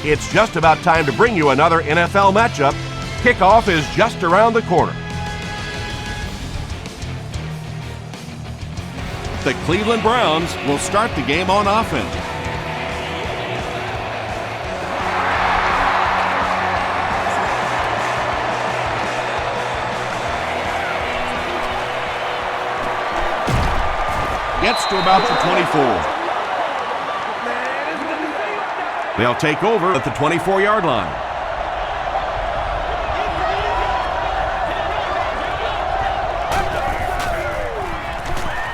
It's just about time to bring you another NFL matchup. Kickoff is just around the corner. The Cleveland Browns will start the game on offense. Gets to about the 24. They'll take over at the 24-yard line.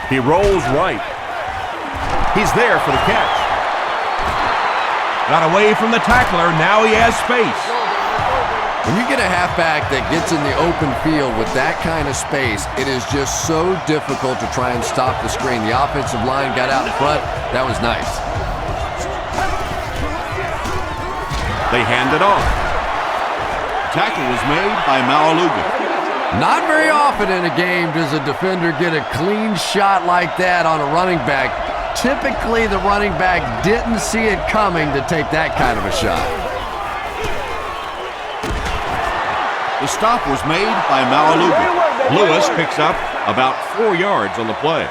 He rolls right. He's there for the catch. Got away from the tackler. Now he has space. When you get a halfback that gets in the open field with that kind of space, it is just so difficult to try and stop the screen. The offensive line got out in front. That was nice. They hand it off. Tackle was made by Malaluga. Not very often in a game does a defender get a clean shot like that on a running back. Typically, the running back didn't see it coming to take that kind of a shot. The stop was made by Malaluga. Lewis picks up about 4 yards on the play.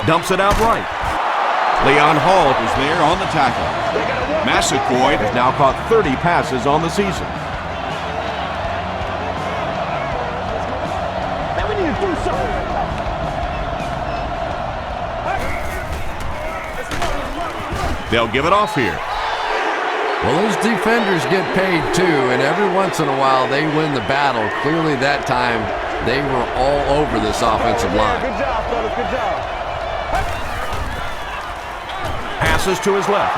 Dumps it out right. Leon Hall is there on the tackle. Massaquoi has now caught 30 passes on the season. They'll give it off here. Well, those defenders get paid too, and every once in a while they win the battle. Clearly that time they were all over this offensive line. Good job, fellas. Good job. Passes to his left.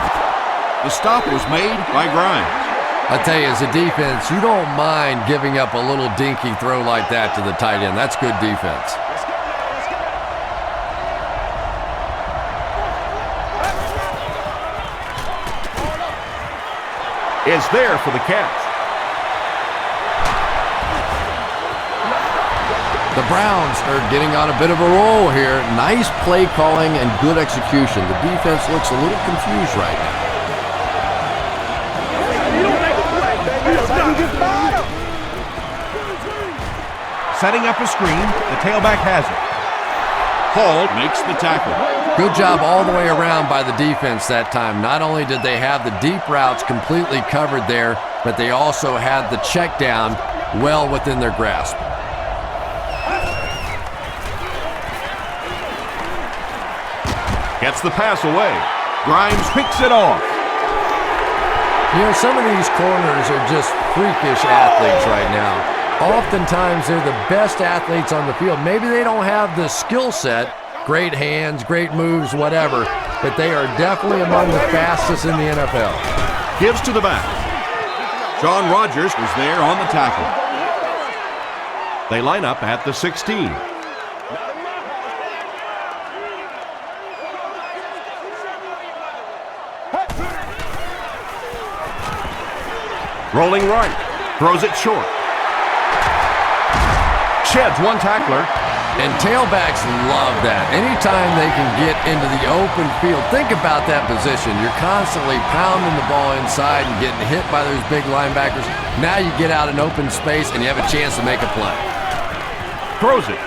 The stop was made by Grimes. I tell you, as a defense, you don't mind giving up a little dinky throw like that to the tight end. That's good defense. Is there for the catch. The Browns are getting on a bit of a roll here. Nice play calling and good execution. The defense looks a little confused right now. Setting up a screen, the tailback has it. Hall makes the tackle. Good job all the way around by the defense that time. Not only did they have the deep routes completely covered there, but they also had the check down well within their grasp. Gets the pass away. Grimes picks it off. You know, some of these corners are just freakish athletes right now. Oftentimes, they're the best athletes on the field. Maybe they don't have the skill set, great hands, great moves, whatever, but they are definitely among the fastest in the NFL. Gives to the back. John Rogers was there on the tackle. They line up at the 16. Rolling right. Throws it short. Sheds one tackler. And tailbacks love that. Anytime they can get into the open field, think about that position. You're constantly pounding the ball inside and getting hit by those big linebackers. Now you get out in open space and you have a chance to make a play. Throws it.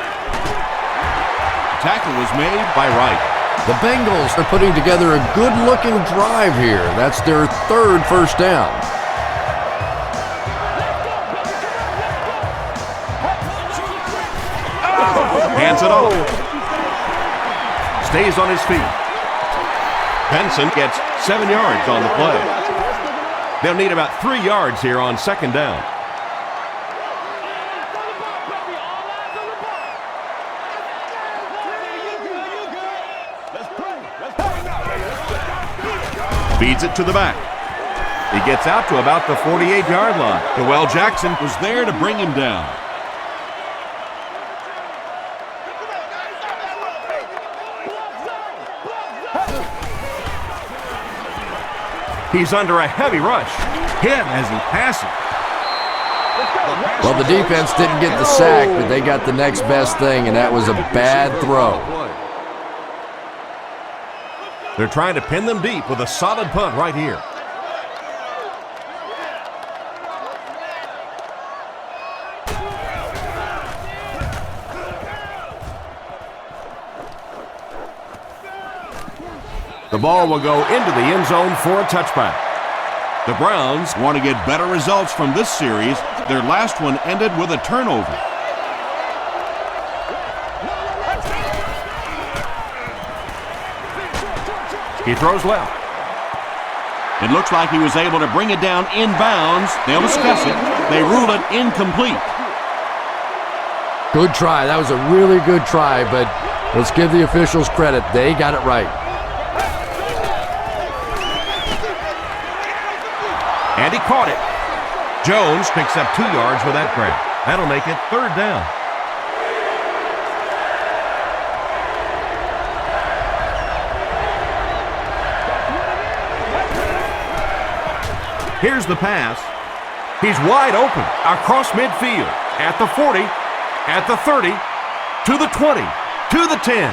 Tackle was made by Wright. The Bengals are putting together a good-looking drive here. That's their third first down. Hands it off. Stays on his feet. Benson gets 7 yards on the play. They'll need about 3 yards here on second down. Feeds it to the back. He gets out to about the 48-yard line. Noel Jackson was there to bring him down. He's under a heavy rush. Hit as he passes. Well, the defense didn't get the sack, but they got the next best thing, and that was a bad throw. They're trying to pin them deep with a solid punt right here. The ball will go into the end zone for a touchback. The Browns want to get better results from this series. Their last one ended with a turnover. He throws left. It looks like he was able to bring it down inbounds. They'll discuss it. They rule it incomplete. Good try. That was a really good try, but let's give the officials credit. They got it right. And he caught it. Jones picks up 2 yards with that grab. That'll make it 3rd down. Here's the pass. He's wide open across midfield. At the 40, at the 30, to the 20, to the 10.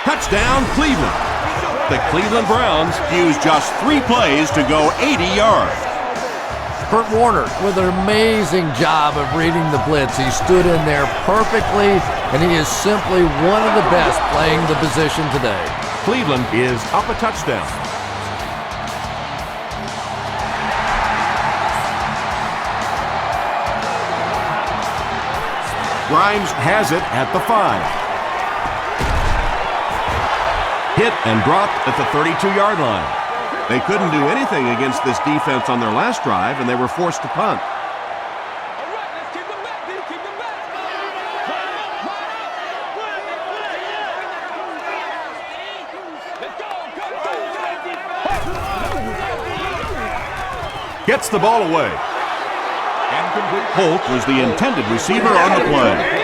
Touchdown, Cleveland. The Cleveland Browns used just 3 plays to go 80 yards. Kurt Warner with an amazing job of reading the blitz. He stood in there perfectly, and he is simply one of the best playing the position today. Cleveland is up a touchdown. Grimes has it at the 5. Hit and dropped at the 32-yard line. They couldn't do anything against this defense on their last drive, and they were forced to punt. Gets the ball away. Holt was the intended receiver on the play.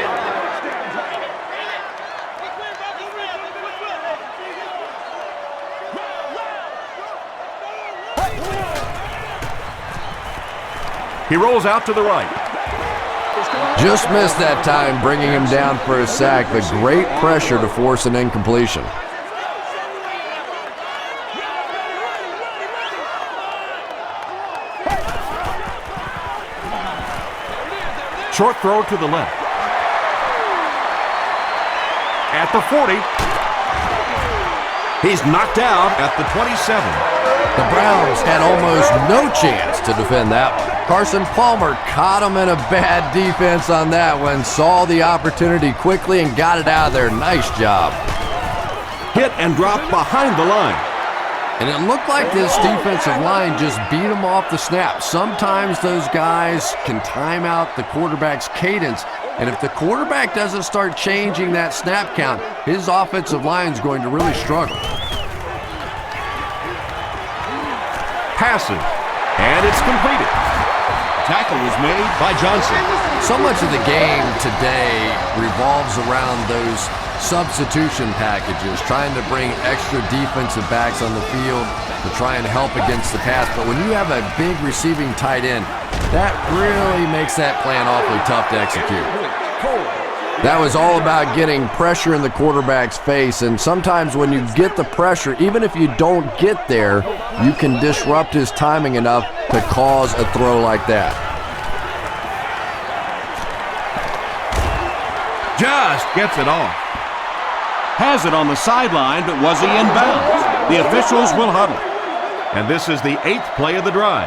He rolls out to the right. Just missed that time, bringing him down for a sack, but great pressure to force an incompletion. Short throw to the left. At the 40. He's knocked out at the 27. The Browns had almost no chance to defend that one. Carson Palmer caught him in a bad defense on that one, saw the opportunity quickly and got it out of there. Nice job. Hit and dropped behind the line. And it looked like this defensive line just beat him off the snap. Sometimes those guys can time out the quarterback's cadence, and if the quarterback doesn't start changing that snap count, his offensive line is going to really struggle. Passes, and it's completed. Tackle was made by Johnson. So much of the game today revolves around those substitution packages, trying to bring extra defensive backs on the field to try and help against the pass. But when you have a big receiving tight end, that really makes that plan awfully tough to execute. That was all about getting pressure in the quarterback's face, and sometimes when you get the pressure, even if you don't get there, you can disrupt his timing enough to cause a throw like that. Just gets it off. Has it on the sideline, but was he in bounds? The officials will huddle. And this is the 8th play of the drive.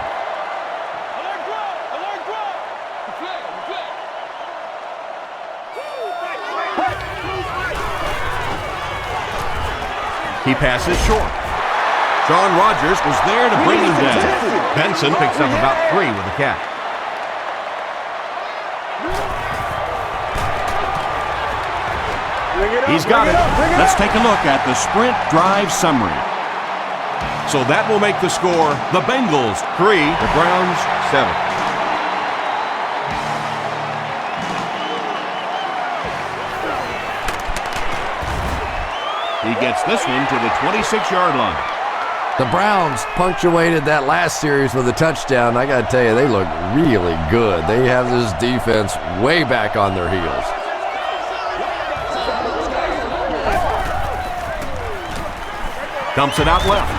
He passes short. Sean Rogers was there to bring him down. Benson picks up about 3 with the catch. He's got it. Let's take a look at the sprint drive summary. So that will make the score the Bengals 3, the Browns 7. He gets this one to the 26-yard line. The Browns punctuated that last series with a touchdown. I got to tell you, they look really good. They have this defense way back on their heels. Dumps it out left.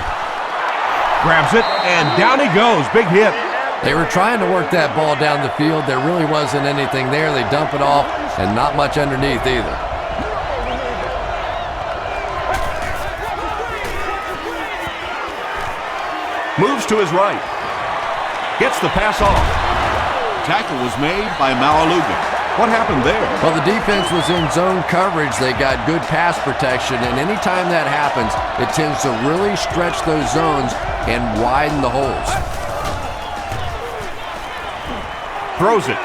Grabs it, and down he goes. Big hit. They were trying to work that ball down the field. There really wasn't anything there. They dump it off, and not much underneath either. Moves to his right. Gets the pass off. Tackle was made by Malaluga. What happened there? Well, the defense was in zone coverage. They got good pass protection, and anytime that happens, it tends to really stretch those zones and widen the holes. Throws it.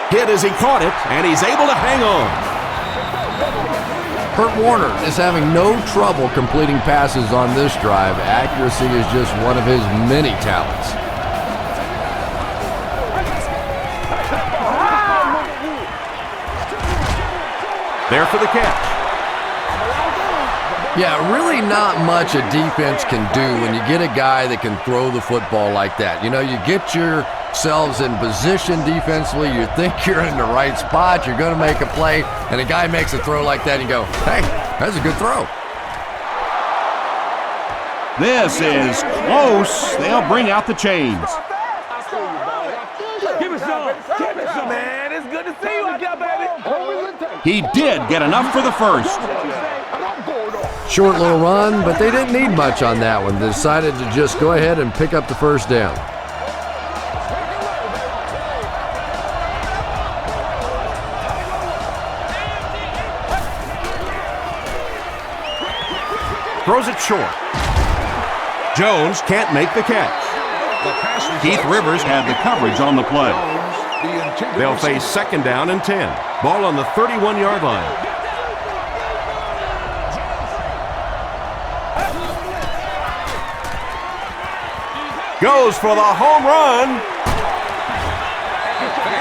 Hit as he caught it, and he's able to hang on. Kurt Warner is having no trouble completing passes on this drive. Accuracy is just one of his many talents. There for the catch. Yeah, really not much a defense can do when you get a guy that can throw the football like that. You know, you get yourselves in position defensively, you think you're in the right spot, you're going to make a play, and a guy makes a throw like that, and you go, hey, that's a good throw. This is close. They'll bring out the chains. Give me some, man. It's good to see you out there, baby. He did get enough for the first. Short little run, but they didn't need much on that one. They decided to just go ahead and pick up the first down. Throws it short. Jones can't make the catch. Keith Rivers had the coverage on the play. They'll face second down and 10. Ball on the 31-yard line. Goes for the home run.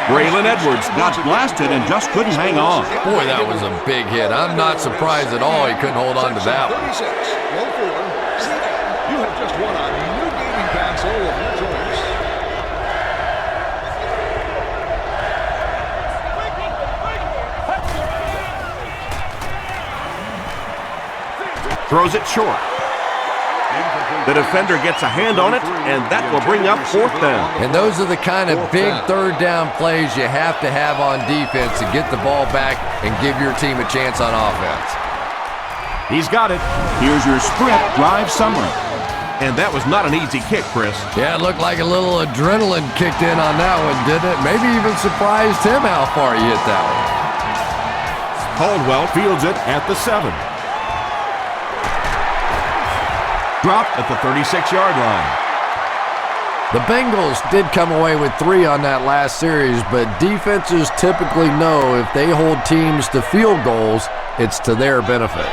Braylon Edwards got blasted and just couldn't hang on. Boy, that was a big hit. I'm not surprised at all he couldn't hold on to that one. You have just won a new gaming console of your choice. Throws it short. The defender gets a hand on it, and that will bring up fourth down. And those are the kind of big third down plays you have to have on defense to get the ball back and give your team a chance on offense. He's got it. Here's your sprint drive summary. And that was not an easy kick, Chris. Yeah, it looked like a little adrenaline kicked in on that one, didn't it? Maybe even surprised him how far he hit that one. Caldwell fields it at the 7. Dropped at the 36-yard line. The Bengals did come away with 3 on that last series, but defenses typically know if they hold teams to field goals, it's to their benefit.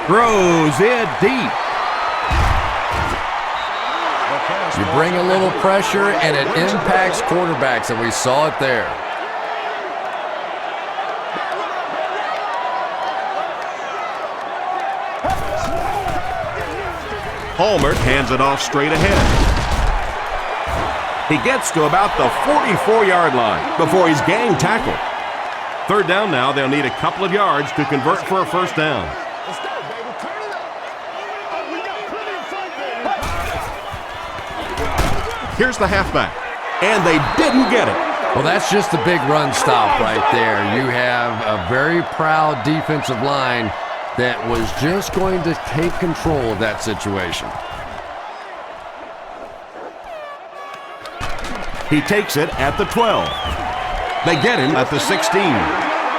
Throws it deep. You bring a little pressure, and it impacts quarterbacks, and we saw it there. Palmer hands it off straight ahead. He gets to about the 44-yard line before he's gang tackled. Third down now, they'll need a couple of yards to convert for a first down. Here's the halfback, and they didn't get it. Well, that's just a big run stop right there. You have a very proud defensive line that was just going to take control of that situation. He takes it at the 12. They get him at the 16.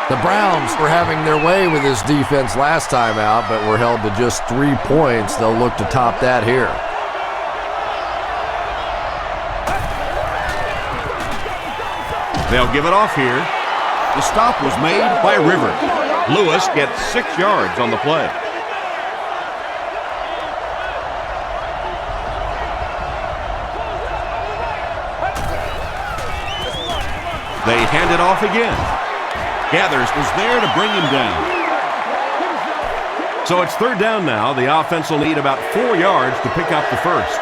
The Browns were having their way with this defense last time out, but were held to just 3 points. They'll look to top that here. They'll give it off here. The stop was made by Rivers. Lewis gets 6 yards on the play. They hand it off again. Gathers was there to bring him down. So it's third down now. The offense will need about 4 yards to pick up the first.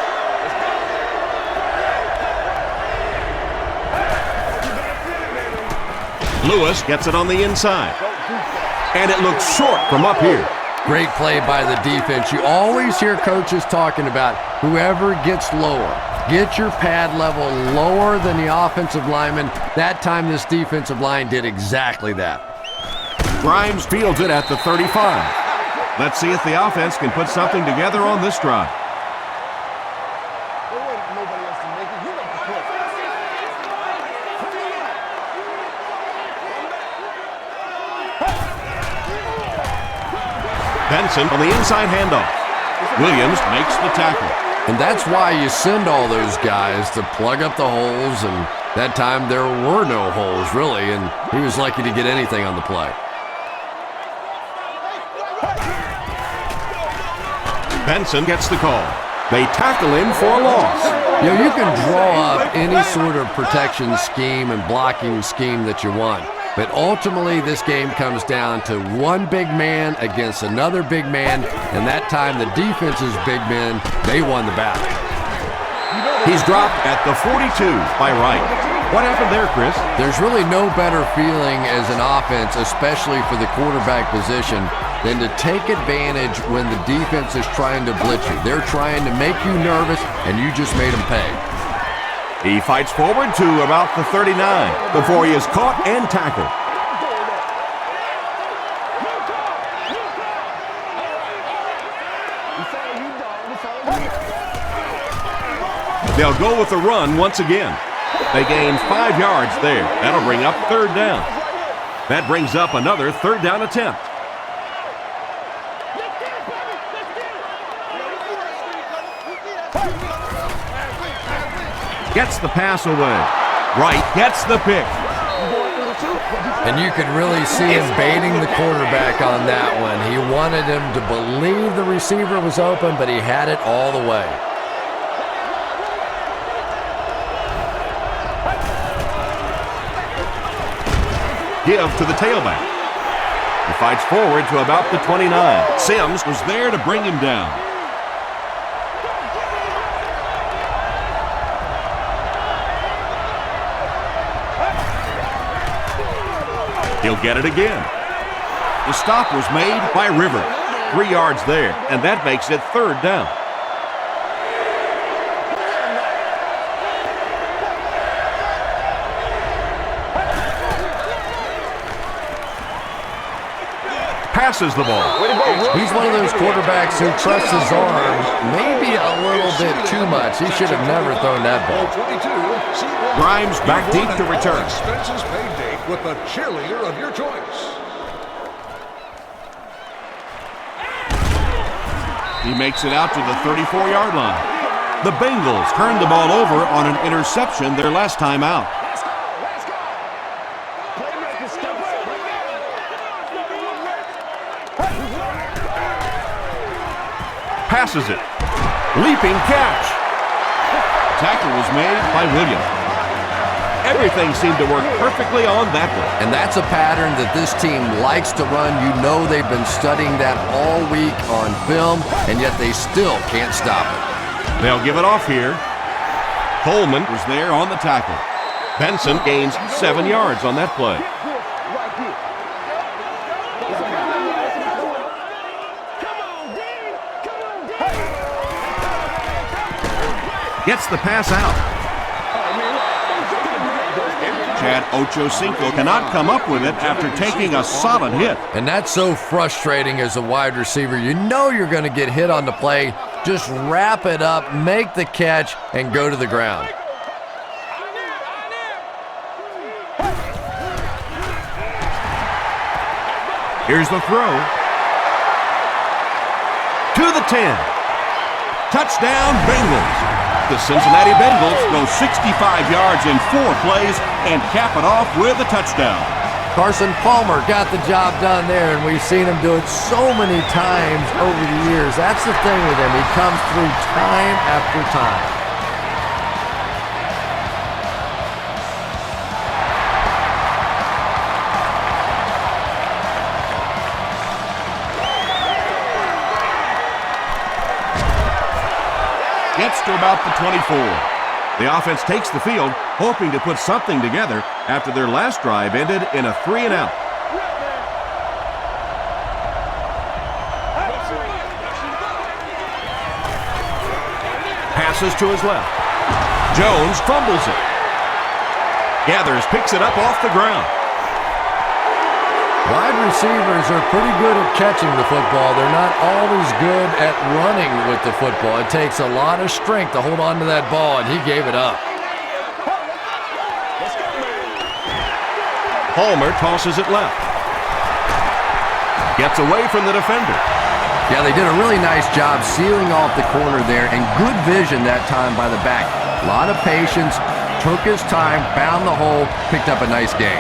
Lewis gets it on the inside. And it looks short from up here. Great play by the defense. You always hear coaches talking about whoever gets lower. Get your pad level lower than the offensive lineman. That time this defensive line did exactly that. Grimes fields it at the 35. Let's see if the offense can put something together on this drive. Benson on the inside handoff. Williams makes the tackle. And that's why you send all those guys to plug up the holes, and that time there were no holes, really, and he was lucky to get anything on the play. Benson gets the call. They tackle him for a loss. You know, you can draw up any sort of protection scheme and blocking scheme that you want, but ultimately this game comes down to one big man against another big man, and that time the defense's big men, they won the battle. He's dropped at the 42 by Wright. What happened there, Chris? There's really no better feeling as an offense, especially for the quarterback position, than to take advantage when the defense is trying to blitz you. They're trying to make you nervous, and you just made them pay. He fights forward to about the 39 before he is caught and tackled. They'll go with the run once again. They gain 5 yards there. That'll bring up third down. That brings up another third down attempt. Gets the pass away. Wright gets the pick. And you could really see him baiting the quarterback on that one. He wanted him to believe the receiver was open, but he had it all the way. Give to the tailback. He fights forward to about the 29. Sims was there to bring him down. He'll get it again. The stop was made by River. 3 yards there, and that makes it third down. Passes the ball. He's one of those quarterbacks who trusts his arm maybe a little bit too much. He should have never thrown that ball. Grimes back deep to return. Expenses paid date with the cheerleader of your choice. He makes it out to the 34-yard line. The Bengals turned the ball over on an interception their last time out. Passes it. Leaping catch. Tackle was made by Williams. Everything seemed to work perfectly on that one. And that's a pattern that this team likes to run. You know they've been studying that all week on film, and yet they still can't stop it. They'll give it off here. Coleman was there on the tackle. Benson gains 7 yards on that play. Gets the pass out. Chad Ochocinco cannot come up with it after taking a solid hit. And that's so frustrating as a wide receiver. You know you're going to get hit on the play. Just wrap it up, make the catch, and go to the ground. Here's the throw. To the 10. Touchdown, Bengals. The Cincinnati Bengals go 65 yards in 4 plays and cap it off with a touchdown. Carson Palmer got the job done there, and we've seen him do it so many times over the years. That's the thing with him. He comes through time after time. gets to about the 24. The offense takes the field, hoping to put something together after their last drive ended in a 3-and-out. Passes to his left. Jones fumbles it. Gathers, picks it up off the ground. Wide receivers are pretty good at catching the football. They're not always good at running with the football. It takes a lot of strength to hold on to that ball, and he gave it up. Palmer tosses it left. Gets away from the defender. Yeah, they did a really nice job sealing off the corner there, and good vision that time by the back. A lot of patience, took his time, found the hole, picked up a nice gain.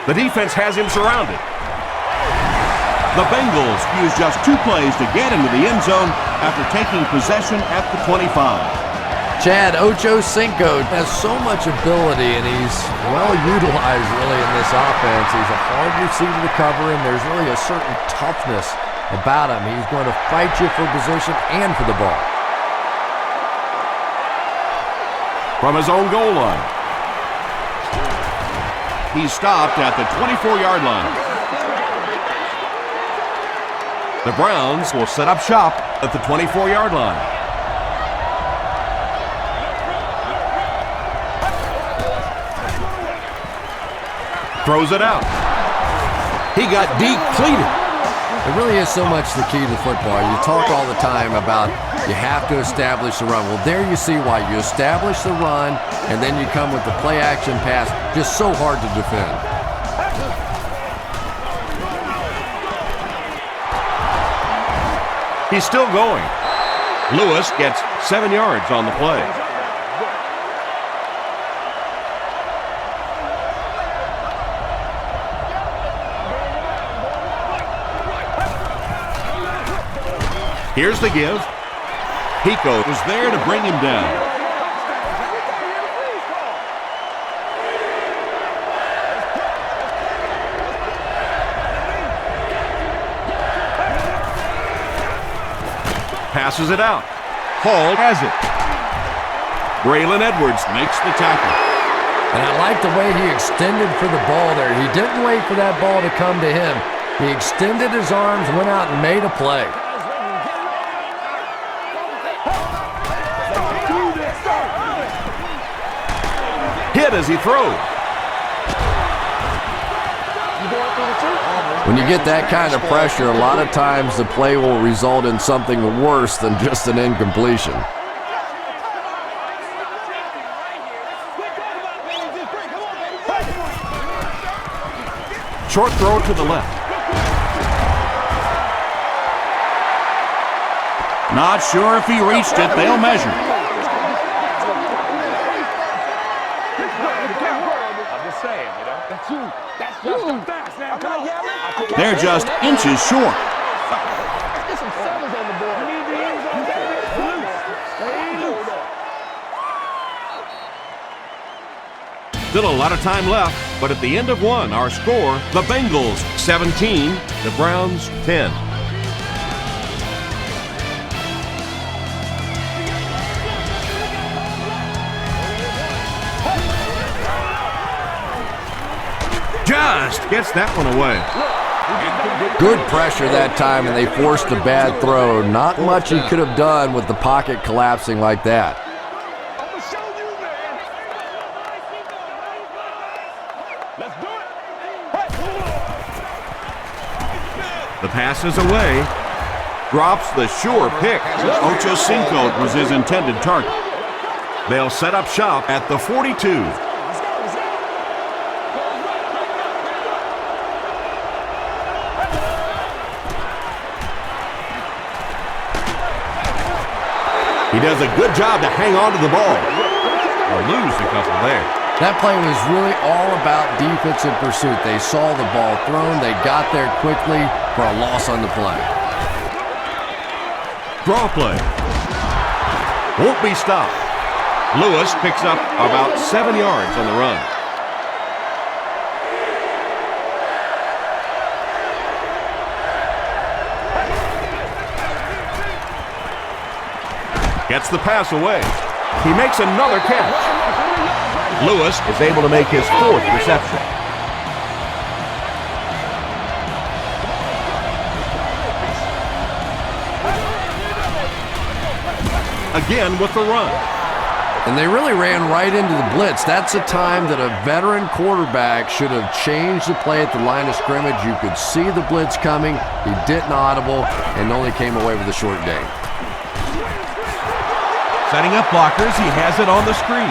The defense has him surrounded. The Bengals use just 2 plays to get into the end zone after taking possession at the 25. Chad Ochocinco has so much ability, and he's well utilized really in this offense. He's a hard receiver to cover, and there's really a certain toughness about him. He's going to fight you for position and for the ball. From his own goal line. He's stopped at the 24-yard line. The Browns will set up shop at the 24-yard line. Throws it out. He got depleted. It really is so much the key to football. You talk all the time about you have to establish the run. Well, there you see why. You establish the run, and then you come with the play-action pass. Just so hard to defend. He's still going. Lewis gets 7 yards on the play. Here's the give. Pico was there to bring him down. Passes it out. Hall has it. Braylon Edwards makes the tackle. And I like the way he extended for the ball there. He didn't wait for that ball to come to him. He extended his arms, went out and made a play. Hit as he throws. When you get that kind of pressure, a lot of times the play will result in something worse than just an incompletion. Short throw to the left. Not sure if he reached it. They'll measure. They're just inches short. Still a lot of time left, but at the end of one, our score, the Bengals 17, the Browns 10. Just gets that one away. Good pressure that time, and they forced a bad throw. Not much he could have done with the pocket collapsing like that. The pass is away. Drops the sure pick. Ochocinco was his intended target. They'll set up shop at the 42. He does a good job to hang on to the ball. Or lose a couple there. That play was really all about defensive pursuit. They saw the ball thrown. They got there quickly for a loss on the play. Draw play. Won't be stopped. Lewis picks up about 7 yards on the run. Gets the pass away. He makes another catch. Lewis is able to make his 4th reception. Again with the run. And they really ran right into the blitz. That's a time that a veteran quarterback should have changed the play at the line of scrimmage. You could see the blitz coming. He didn't audible and only came away with a short gain. Setting up blockers, he has it on the screen.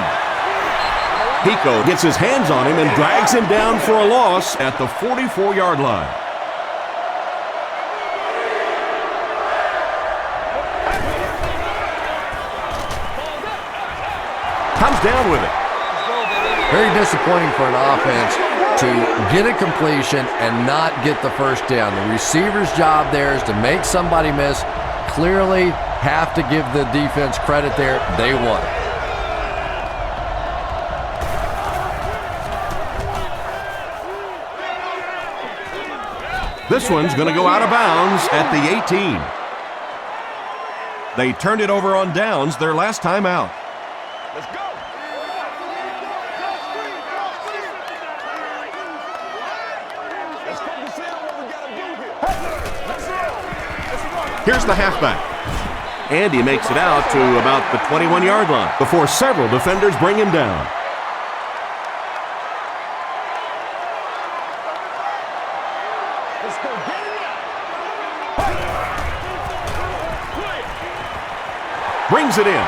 Pico gets his hands on him and drags him down for a loss at the 44-yard line. Comes down with it. Very disappointing for an offense to get a completion and not get the first down. The receiver's job there is to make somebody miss. Clearly have to give the defense credit there. They won. This one's going to go out of bounds at the 18. They turned it over on downs their last time out. Let's go. Let's focus in on what we got to do here. Here's the halfback. And he makes it out to about the 21-yard line before several defenders bring him down. Let's go get it. Brings it in.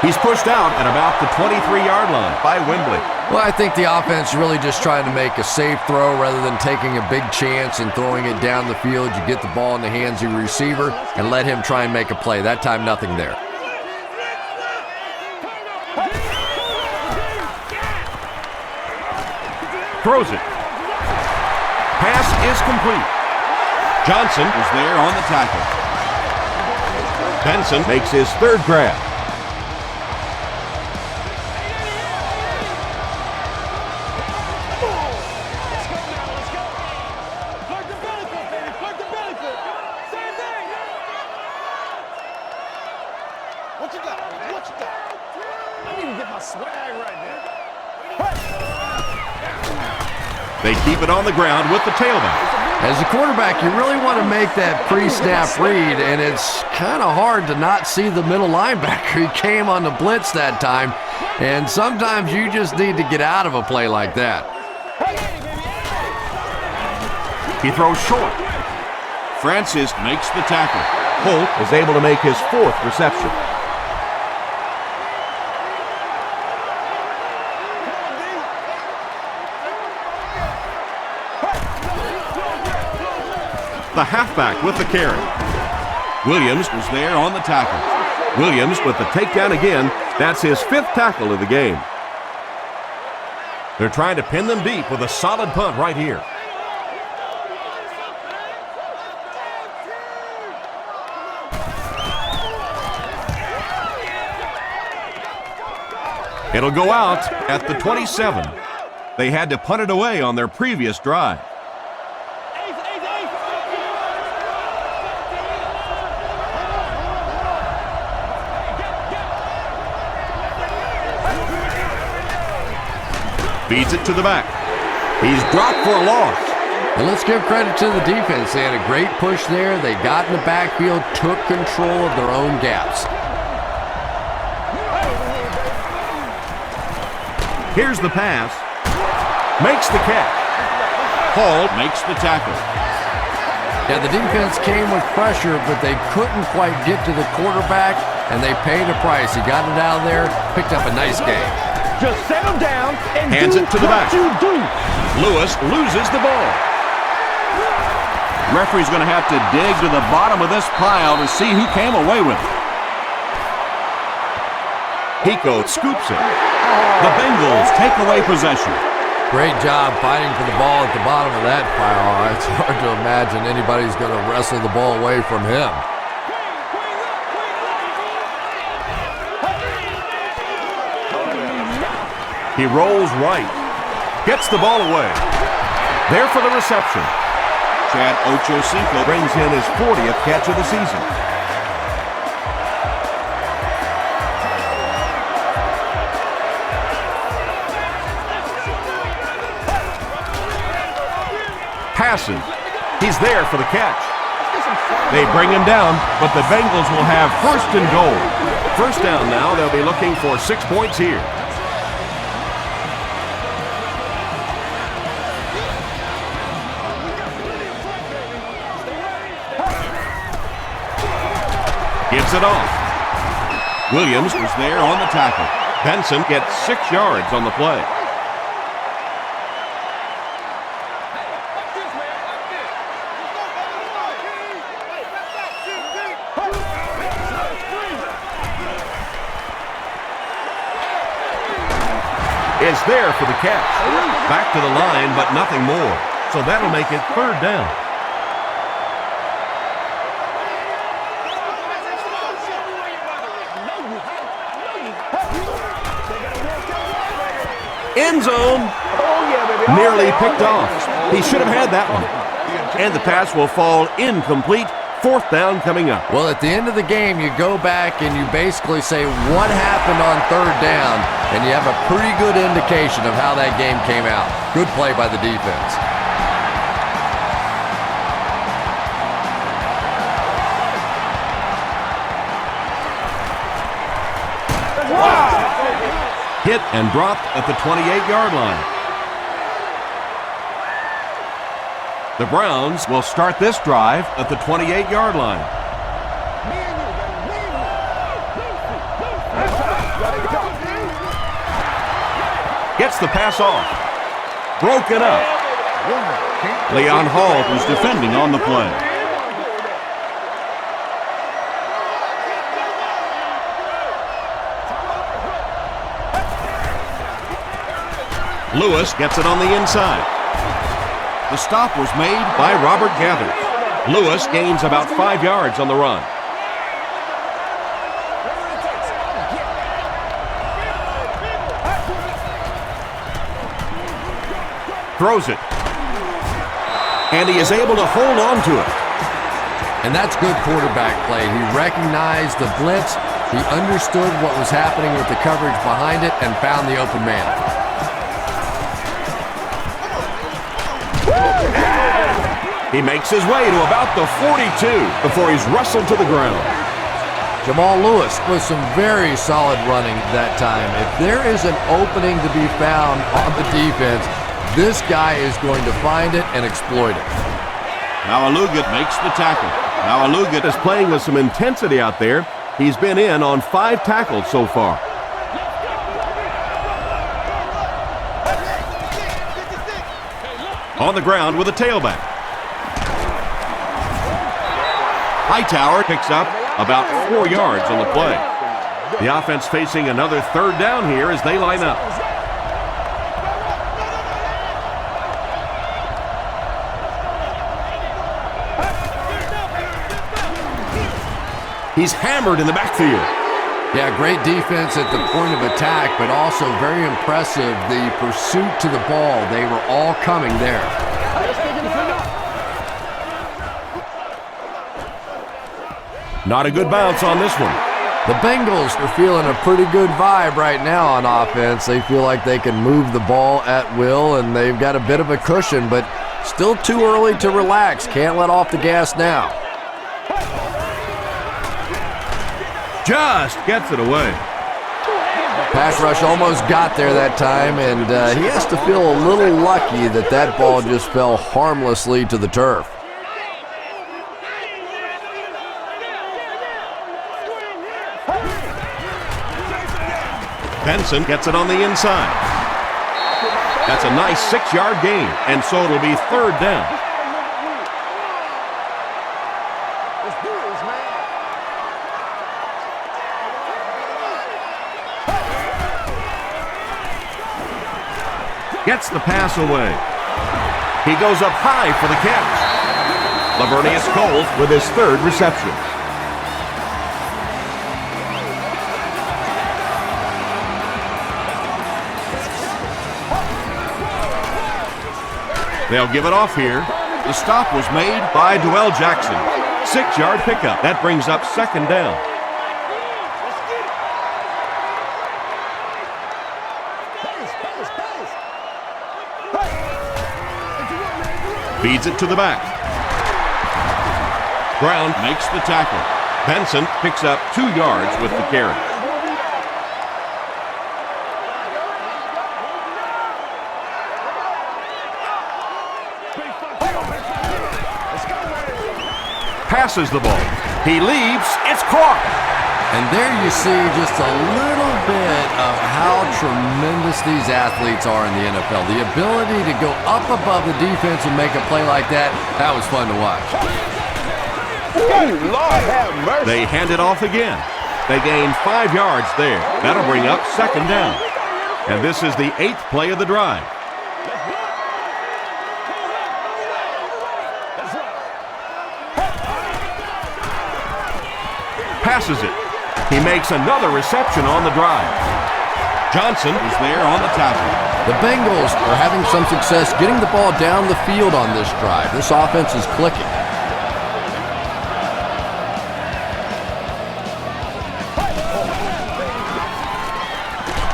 He's pushed out at about the 23-yard line by Wembley. Well, I think the offense really just trying to make a safe throw rather than taking a big chance and throwing it down the field. You get the ball in the hands of your receiver and let him try and make a play. That time, nothing there. Throws it. Pass is complete. Johnson is there on the tackle. Benson makes his 3rd grab. What you got? What you got? I need to get my swag right now. They keep it on the ground with the tailback. As a quarterback, you really want to make that pre-snap read, and it's kind of hard to not see the middle linebacker. He came on the blitz that time, and sometimes you just need to get out of a play like that. He throws short. Francis makes the tackle. Holt is able to make his 4th reception. The halfback with the carry. Williams was there on the tackle. Williams with the takedown again. That's his 5th tackle of the game. They're trying to pin them deep with a solid punt right here. It'll go out at the 27. They had to punt it away on their previous drive. Feeds it to the back. He's dropped for a loss. And let's give credit to the defense. They had a great push there. They got in the backfield, took control of their own gaps. Here's the pass. Makes the catch. Hall makes the tackle. Yeah, the defense came with pressure, but they couldn't quite get to the quarterback, and they paid a price. He got it out of there, picked up a nice gain. Just settle down and hands do it to the back. what you do. Lewis loses the ball. Referee's going to have to dig to the bottom of this pile to see who came away with it. Pico scoops it. The Bengals take away possession. Great job fighting for the ball at the bottom of that pile. It's hard to imagine anybody's going to wrestle the ball away from him. He rolls right. Gets the ball away. There for the reception. Chad Ochocinco brings in his 40th catch of the season. passes. He's there for the catch. They bring him down, but the Bengals will have first and goal. First down now. They'll be looking for 6 points here. Gets it off. Williams was there on the tackle. Benson gets 6 yards on the play. Is there for the catch. Back to the line, but nothing more. So that'll make it third down. End zone. Nearly picked off. He should have had that one. And the pass will fall incomplete. Fourth down coming up. Well, at the end of the game, you go back and you basically say what happened on third down, and you have a pretty good indication of how that game came out. Good play by the defense. Hit and dropped at the 28-yard line. The Browns will start this drive at the 28-yard line. Gets the pass off. Broken up. Leon Hall was defending on the play. Lewis gets it on the inside. The stop was made by Robert Gathers. Lewis gains about 5 yards on the run. Throws it. And he is able to hold on to it. And that's good quarterback play. He recognized the blitz. He understood what was happening with the coverage behind it and found the open man. He makes his way to about the 42 before he's wrestled to the ground. Jamal Lewis with some very solid running that time. If there is an opening to be found on the defense, this guy is going to find it and exploit it. Now Alugat makes the tackle. Now Alugat is playing with some intensity out there. He's been in on 5 tackles so far. On the ground with a tailback. Hightower picks up about 4 yards on the play. The offense facing another third down here as they line up. He's hammered in the backfield. Yeah, great defense at the point of attack, but also very impressive the pursuit to the ball. They were all coming there. Not a good bounce on this one. The Bengals are feeling a pretty good vibe right now on offense. They feel like they can move the ball at will, and they've got a bit of a cushion, but still too early to relax. Can't let off the gas now. Just gets it away. Pass rush almost got there that time, and he has to feel a little lucky that that ball just fell harmlessly to the turf. Benson gets it on the inside. That's a nice 6-yard gain, and so it'll be third down. Gets the pass away. He goes up high for the catch. Lavernius Coles with his third reception. They'll give it off here. The stop was made by Dwell Jackson. 6-yard pickup. That brings up second down. Feeds it to the back. Brown makes the tackle. Benson picks up 2 yards with the carry. Passes the ball. He leaps. It's caught. And there you see just a little bit of how tremendous these athletes are in the NFL. The ability to go up above the defense and make a play like that, that was fun to watch. Ooh, Lord have mercy. They hand it off again. They gain 5 yards there. That'll bring up 2nd down. And this is the 8th play of the drive. Passes it. He makes another reception on the drive. Johnson is there on the tackle. The Bengals are having some success getting the ball down the field on this drive. This offense is clicking.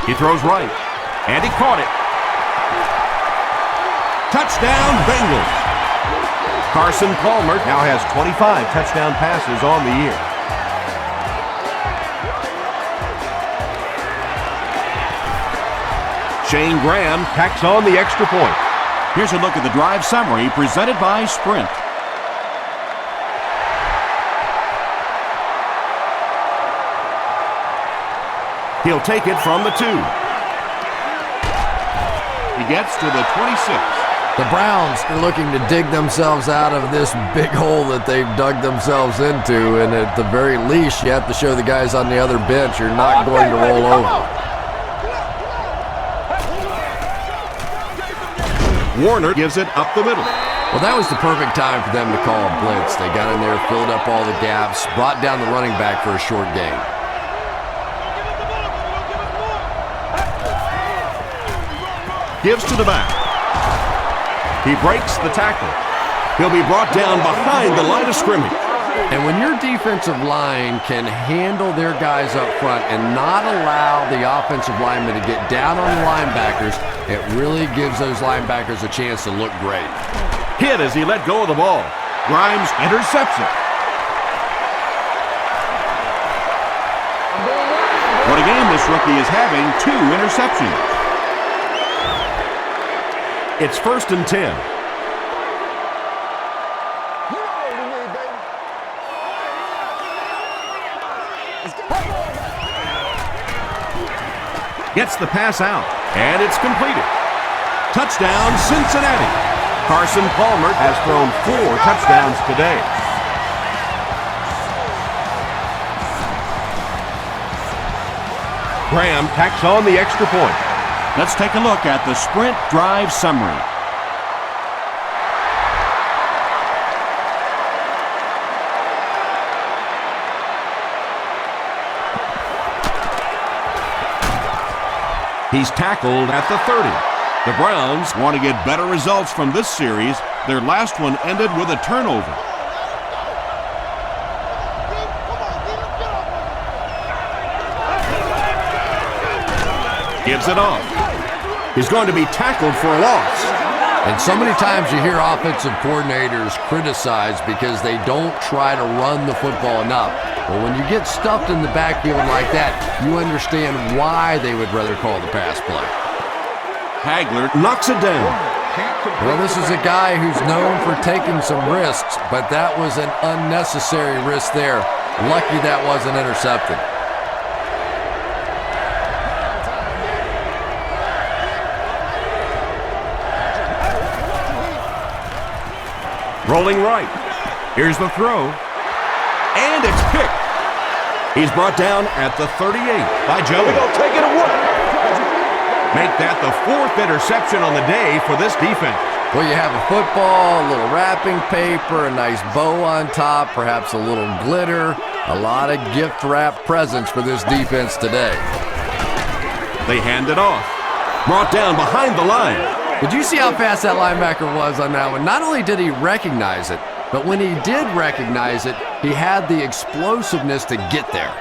He throws right, and he caught it. Touchdown, Bengals. Carson Palmer now has 25 touchdown passes on the year. Shane Graham tacks on the extra point. Here's a look at the drive summary presented by Sprint. He'll take it from the 2. He gets to the 26. The Browns are looking to dig themselves out of this big hole that they've dug themselves into, and at the very least, you have to show the guys on the other bench you're not going to roll over. Warner gives it up the middle. Well, that was the perfect time for them to call a blitz. They got in there, filled up all the gaps, brought down the running back for a short gain. Gives to the back. He breaks the tackle. He'll be brought down behind the line of scrimmage. And when your defensive line can handle their guys up front and not allow the offensive linemen to get down on the linebackers, it really gives those linebackers a chance to look great. Hit as he let go of the ball. Grimes intercepts it. What a game this rookie is having, 2 interceptions. It's 1st and 10. Gets the pass out, and it's completed. Touchdown, Cincinnati. Carson Palmer has thrown 4 touchdowns today. Graham tacks on the extra point. Let's take a look at the Sprint drive summary. He's tackled at the 30. The Browns want to get better results from this series. Their last one ended with a turnover. Gives it off. He's going to be tackled for a loss. And so many times you hear offensive coordinators criticized because they don't try to run the football enough. Well, when you get stuffed in the backfield like that, you understand why they would rather call the pass play. Hagler knocks it down. Well, this is a guy who's known for taking some risks, but that was an unnecessary risk there. Lucky that wasn't intercepted. Rolling right. Here's the throw. And it's picked. He's brought down at the 38 by Joey. We're going to take it away. Make that the 4th interception on the day for this defense. Well, you have a football, a little wrapping paper, a nice bow on top, perhaps a little glitter, a lot of gift-wrap presents for this defense today. They hand it off. Brought down behind the line. Did you see how fast that linebacker was on that one? Not only did he recognize it, but when he did recognize it, he had the explosiveness to get there.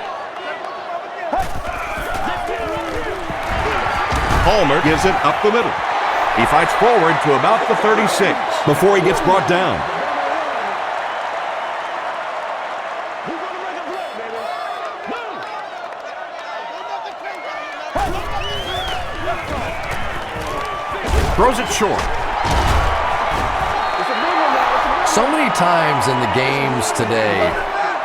Palmer gives it up the middle. He fights forward to about the 36 before he gets brought down. Throws it short. So many times in the games today,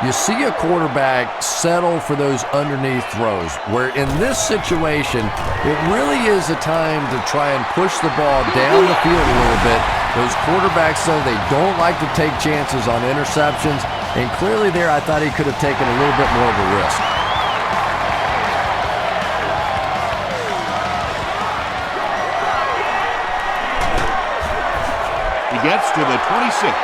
you see a quarterback settle for those underneath throws, where in this situation, it really is a time to try and push the ball down the field a little bit. Those quarterbacks, though, they don't like to take chances on interceptions, and clearly there I thought he could have taken a little bit more of a risk. He gets to the 26.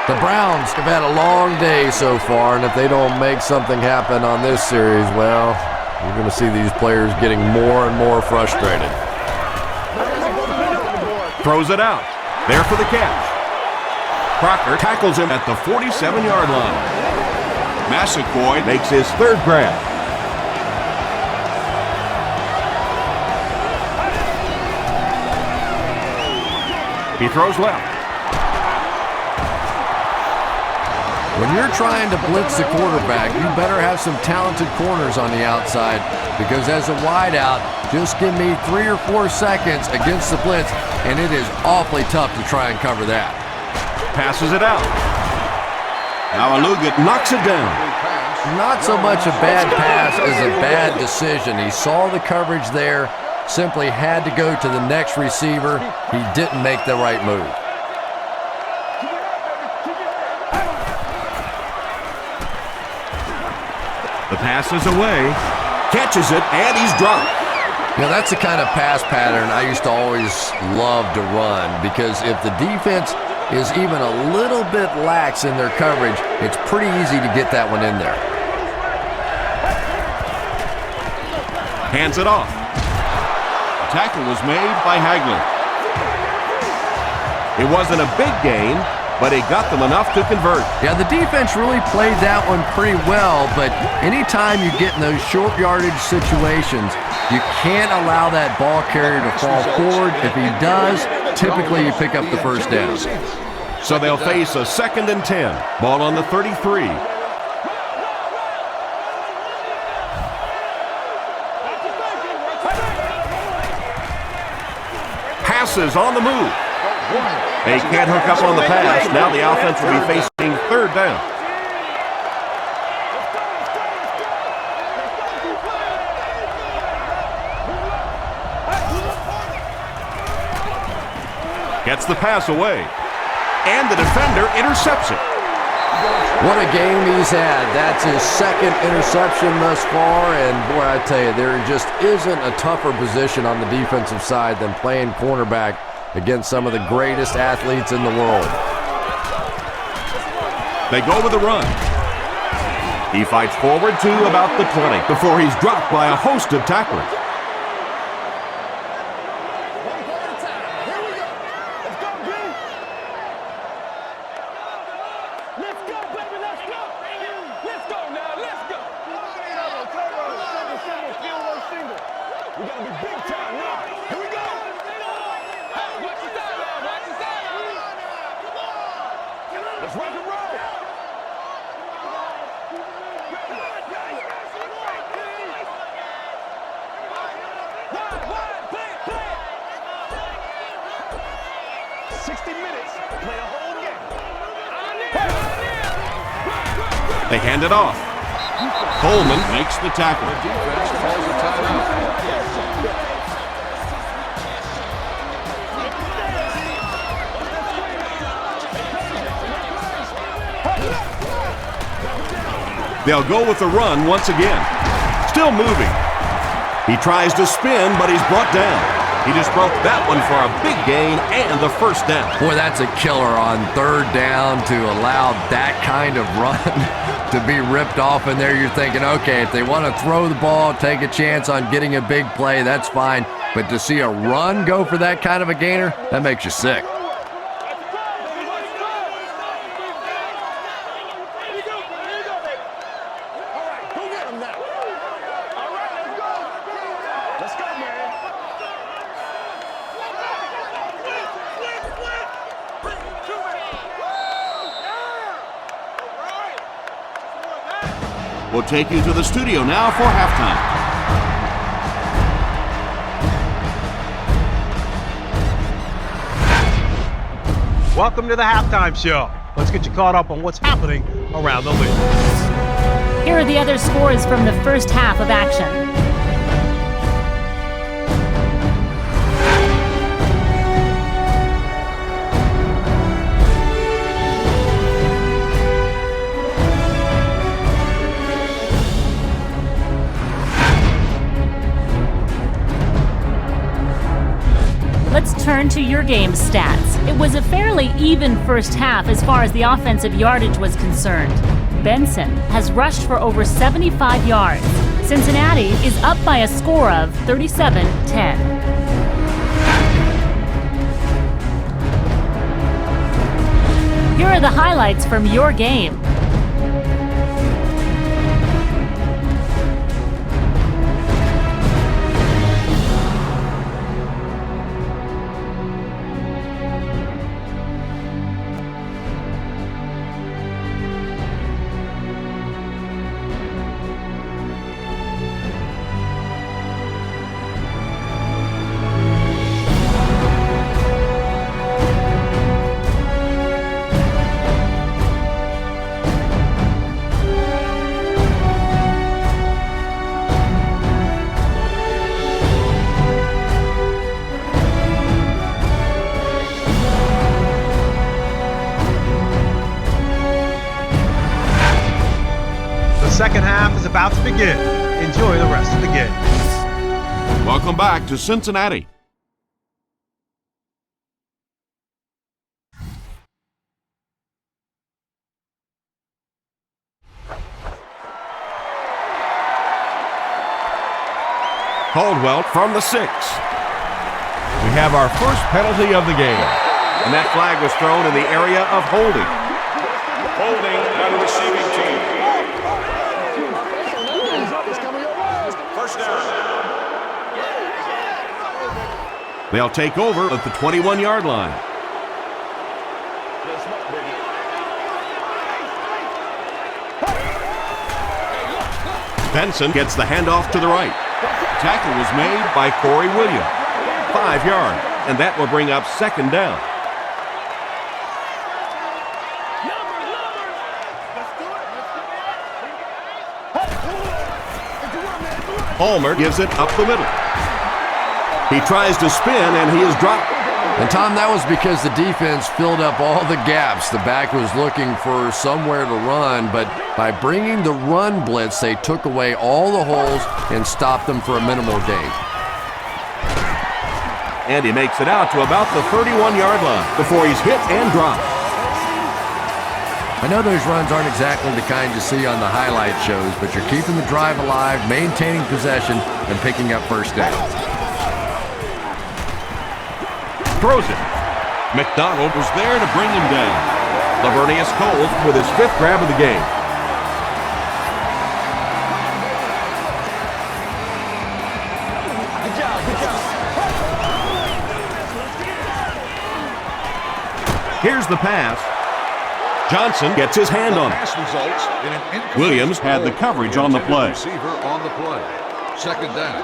The Browns have had a long day so far, and if they don't make something happen on this series, well, you're going to see these players getting more and more frustrated. Throws it out. There for the catch. Crocker tackles him at the 47-yard line. Massaquoi makes his third grab. He throws left. When you're trying to blitz the quarterback, you better have some talented corners on the outside, because as a wideout, just give me 3 or 4 seconds against the blitz, and it is awfully tough to try and cover that. Passes it out. Now Aluga knocks it down. Not so much a bad pass as a bad decision. He saw the coverage there, simply had to go to the next receiver. He didn't make the right move. The pass is away. Catches it, and he's dropped. You know, that's the kind of pass pattern I used to always love to run, because if the defense is even a little bit lax in their coverage, it's pretty easy to get that one in there. Hands it off. The tackle was made by Haglund. It wasn't a big gain, but he got them enough to convert. Yeah, the defense really played that one pretty well, but anytime you get in those short yardage situations, you can't allow that ball carrier to fall forward. If he does, typically you pick up the first down. So they'll face a 2nd and 10. Ball on the 33. Passes on the move. They can't hook up on the pass. Now the offense will be facing 3rd down. Gets the pass away. And the defender intercepts it. What a game he's had. That's his 2nd interception thus far, and boy, I tell you, there just isn't a tougher position on the defensive side than playing cornerback against some of the greatest athletes in the world. They go with a run. He fights forward to about the 20 before he's dropped by a host of tacklers. They hand it off. Coleman makes the tackle. Defense calls a timeout. They'll go with the run once again. Still moving. He tries to spin, but he's brought down. He just broke that one for a big gain and the first down. Boy, that's a killer on 3rd down to allow that kind of run to be ripped off in there. You're thinking, okay, if they want to throw the ball, take a chance on getting a big play, that's fine. But to see a run go for that kind of a gainer, that makes you sick. We'll take you to the studio now for halftime. Welcome to the halftime show. Let's get you caught up on what's happening around the league. Here are the other scores from the first half of action. Let's turn to your game stats. It was a fairly even first half as far as the offensive yardage was concerned. Benson has rushed for over 75 yards. Cincinnati is up by a score of 37-10. Here are the highlights from your game. Second half is about to begin. Enjoy the rest of the game. Welcome back to Cincinnati. Caldwell from the 6. We have our first penalty of the game. And that flag was thrown in the area of holding. Holding on the receiving team. First down. They'll take over at the 21-yard line. Benson gets the handoff to the right. Tackle was made by Corey Williams. 5 yards, and that will bring up second down. Palmer gives it up the middle. He tries to spin, and he is dropped. And Tom, that was because the defense filled up all the gaps. The back was looking for somewhere to run, but by bringing the run blitz, they took away all the holes and stopped them for a minimal gain. And he makes it out to about the 31-yard line before he's hit and dropped. I know those runs aren't exactly the kind you see on the highlight shows, but you're keeping the drive alive, maintaining possession, and picking up first down. Throws it. McDonald was there to bring him down. Lavernius Coles with his 5th grab of the game. Here's the pass. Johnson gets his hand on it. Williams had the coverage on the play. Receiver on the play. Second down.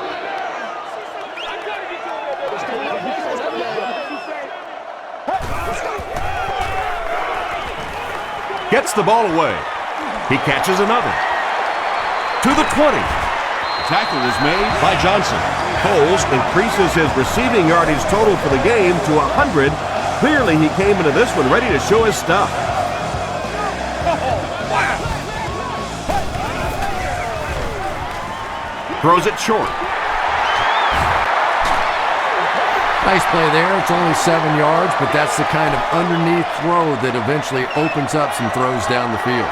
Gets the ball away. He catches another. To the 20. Tackle is made by Johnson. Coles increases his receiving yardage total for the game to 100. Clearly he came into this one ready to show his stuff. Throws it short. Nice play there. It's only 7 yards, but that's the kind of underneath throw that eventually opens up some throws down the field.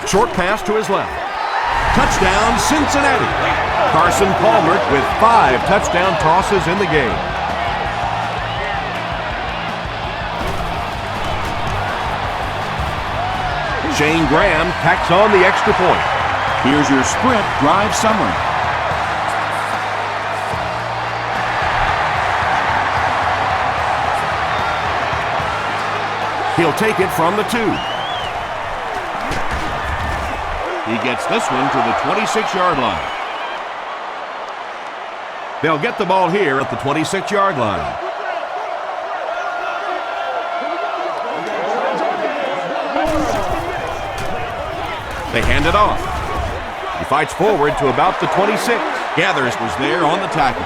Short pass to his left. Touchdown, Cincinnati. Carson Palmer with 5 touchdown tosses in the game. Shane Graham tacks on the extra point. Here's your Sprint drive summary. He'll take it from the 2. He gets this one to the 26-yard line. They'll get the ball here at the 26-yard line. They hand it off. He fights forward to about the 26. Gathers was there on the tackle.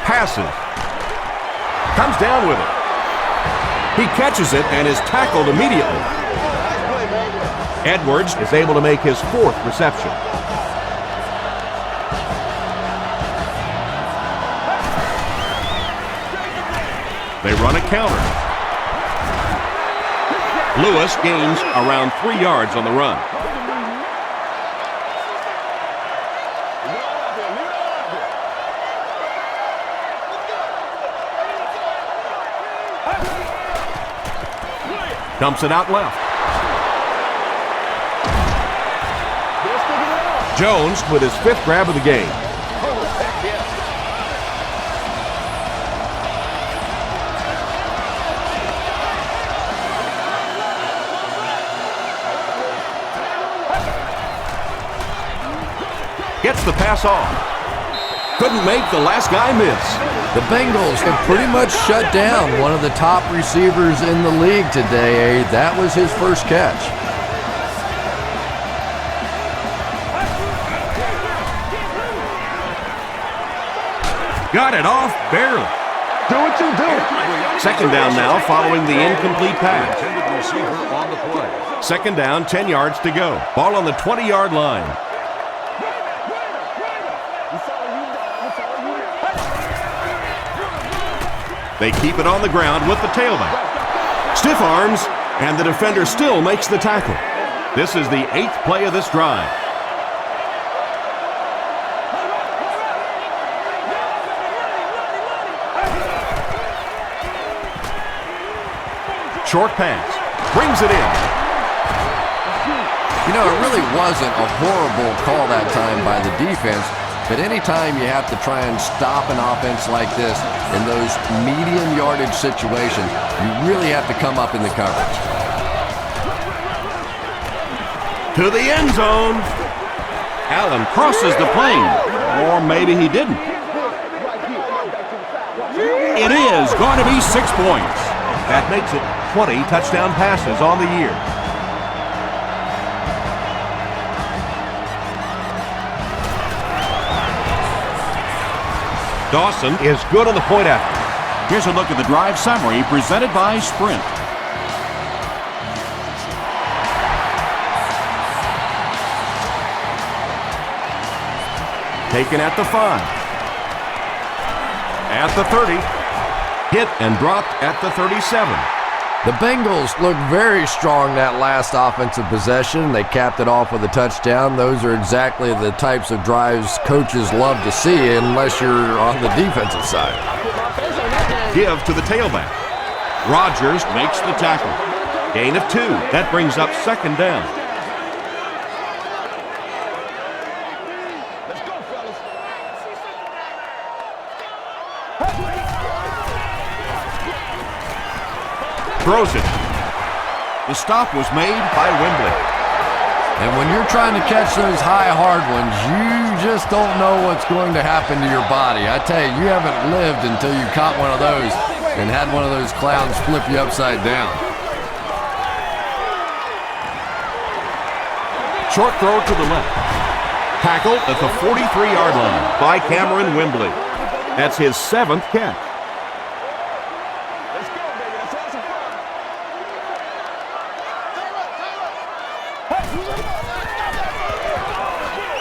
Passes. Comes down with it. He catches it and is tackled immediately. Edwards is able to make his 4th reception. They run a counter. Lewis gains around 3 yards on the run. Dumps it out left. Jones with his 5th grab of the game. Gets the pass off. Couldn't make the last guy miss. The Bengals have pretty much shut down one of the top receivers in the league today. That was his first catch. Got it off barely. Do what you do. Second down now following the incomplete pass. Intended receiver on the play. Second down, 10 yards to go. Ball on the 20-yard line. They keep it on the ground with the tailback. Stiff arms, and the defender still makes the tackle. This is the 8th play of this drive. Short pass. Brings it in. You know, it really wasn't a horrible call that time by the defense, but anytime you have to try and stop an offense like this in those medium yardage situations, you really have to come up in the coverage. To the end zone. Allen crosses the plane. Or maybe he didn't. It is going to be 6 points. That makes it 20 touchdown passes on the year. Dawson Is good on the point after. Here's a look at the drive summary presented by Sprint. taken at the 5. At the 30. Hit and dropped at the 37. The Bengals looked very strong that last offensive possession. They capped it off with a touchdown. Those are exactly the types of drives coaches love to see unless you're on the defensive side. Give to the tailback. Rodgers makes the tackle. Gain of 2. That brings up second down. Throws it. The stop was made by Wembley. And when you're trying to catch those high, hard ones, you just don't know what's going to happen to your body. I tell you, you haven't lived until you caught one of those and had one of those clowns flip you upside down. Short throw to the left. Tackle at the 43-yard line by Cameron Wembley. That's his 7th catch.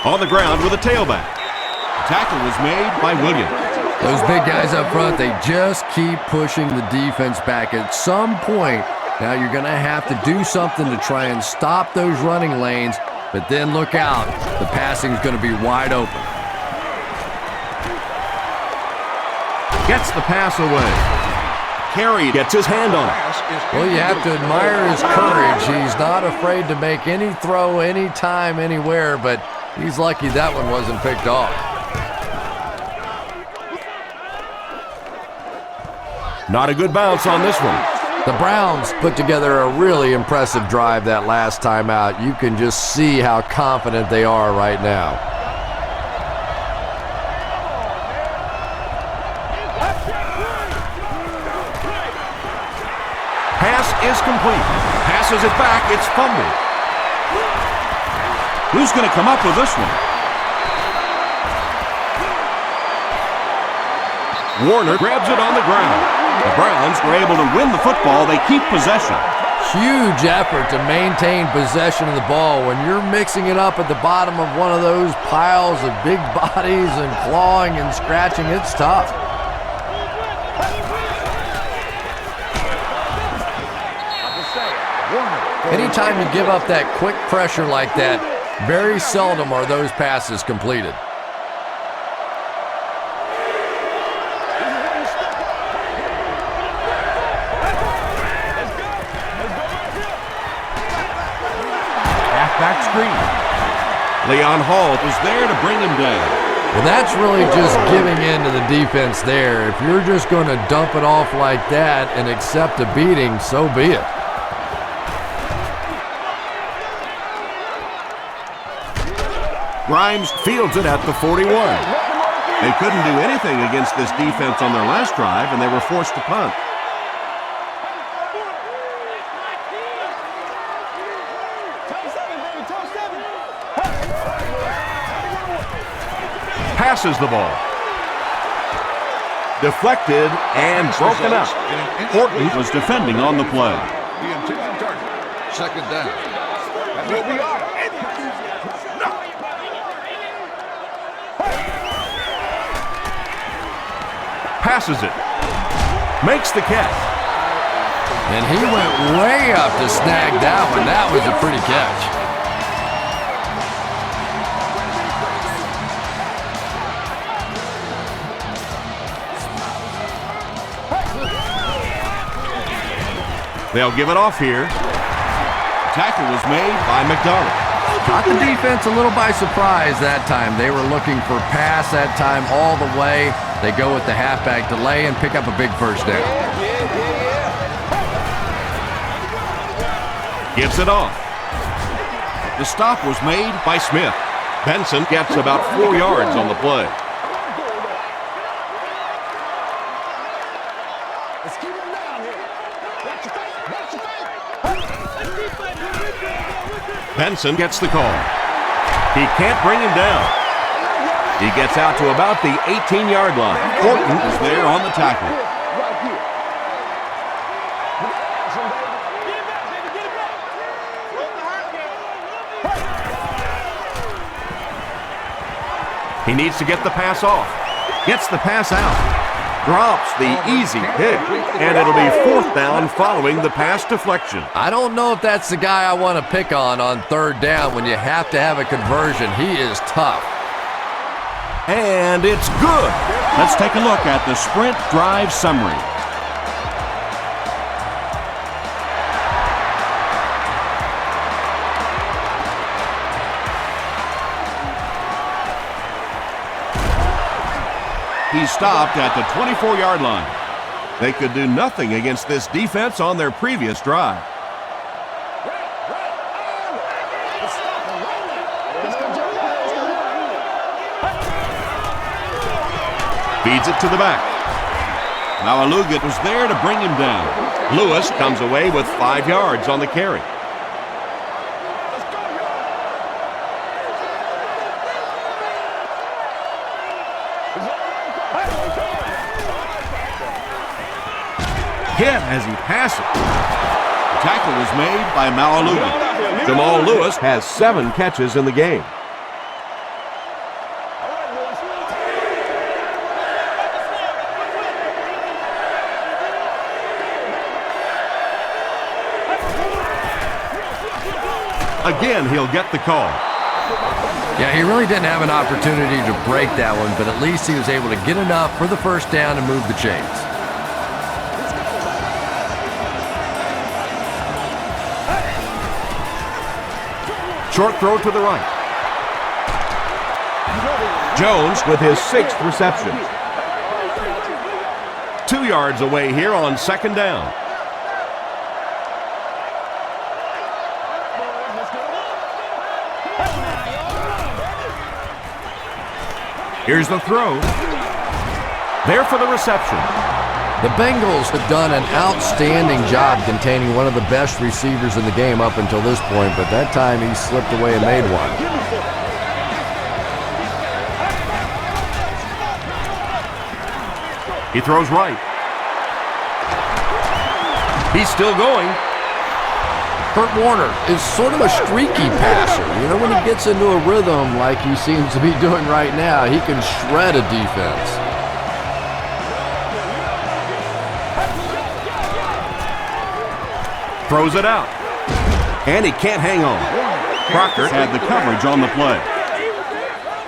On the ground with a tailback. Tackle was made by Williams. Those big guys up front, they just keep pushing the defense back. At some point, now you're going to have to do something to try and stop those running lanes, but then look out. The passing's going to be wide open. Gets the pass away. carry. Gets his hand on it. Well, you have to admire his courage. He's not afraid to make any throw, anytime, anywhere, but he's lucky that one wasn't picked off. Not a good bounce on this one. The Browns put together a really impressive drive that last time out. You can just see how confident they are right now. Pass is complete. Passes it back. It's fumbled. Who's going to come up with this one? Warner grabs it on the ground. The Browns were able to win the football. They keep possession. Huge effort to maintain possession of the ball. When you're mixing it up at the bottom of one of those piles of big bodies and clawing and scratching, it's tough. Anytime you give up that quick pressure like that, very seldom are those passes completed. Halfback screen. Leon Hall Was there to bring him down. Well, that's really just giving in to the defense there. If you're just going to dump it off like that and accept a beating, so be it. Grimes fields it at the 41. They couldn't do anything against this defense on their last drive, and they were forced to punt. Passes the ball. Deflected and broken up. Horton was defending on the play. The intended target. Second down. That's what we are. Passes it. Makes the catch. And he went way up to snag that one. That was a pretty catch. They'll give it off here. Tackle was made by McDonald. Caught the defense a little by surprise that time. They were looking for pass that time all the way. They go with the halfback delay and pick up a big first down. Gives it off. The stop was made By Smith. Benson gets about 4 yards on the play. Benson gets the call. He can't bring him down. He gets out to about the 18-yard line. Horton is there on the tackle. He needs to get the pass off. Gets the pass out. Drops the easy pick. And it'll be 4th down following the pass deflection. I don't know if that's the guy I want to pick on 3rd down when you have to have a conversion. He is tough. And it's good. Let's take a look at the sprint drive summary. He stopped at the 24-yard line. They could do nothing against this defense on their previous drive. Feeds it to the back. Malalugat was there to bring him down. Lewis comes away with 5 yards on the carry. Hit as he passes. The tackle was made by Malalugat. Jamal Lewis has 7 catches in the game. Again, he'll get the call. Yeah, he really didn't have an opportunity to break that one, but at least he was able to get enough for the first down and move the chains. Short throw to the right. Jones with his 6th reception. 2 yards away here on 2nd down. Here's the throw. There for the reception. The Bengals have done an outstanding job containing one of the best receivers in the game up until this point, but that time he slipped away and made one. He throws right. He's still going. Kurt Warner is sort of a streaky passer. You know, when he gets into a rhythm like he seems to be doing right now, he can shred a defense. Throws it out. And he can't hang on. Crocker had the coverage on the play.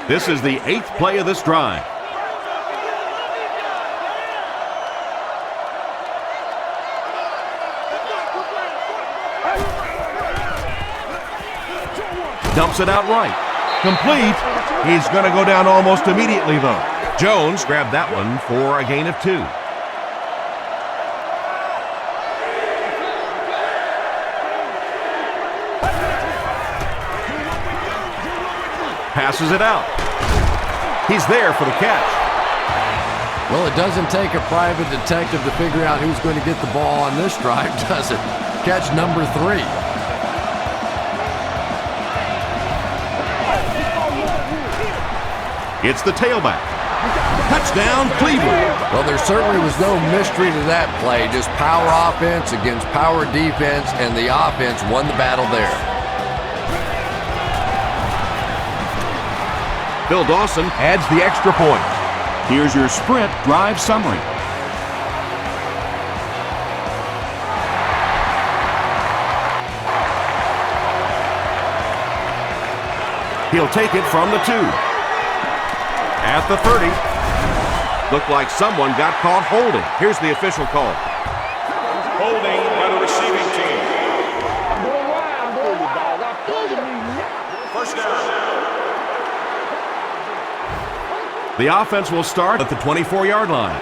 This is the 8th play of this drive. Dumps it out right. Complete. He's going to go down almost immediately, though. Jones grabbed that one for a gain of 2. Passes it out. He's there for the catch. Well, it doesn't take a private detective to figure out who's going to get the ball on this drive, does it? Catch number 3. It's the tailback. Touchdown, Cleveland. Well, there certainly was no mystery to that play. Just power offense against power defense, and the offense won the battle there. Bill Dawson adds the extra point. Here's your sprint drive summary. He'll take it from the 2. At the 30. Looked like someone got caught holding. Here's the official call. Holding by the receiving team. First down. The offense will start at the 24-yard line.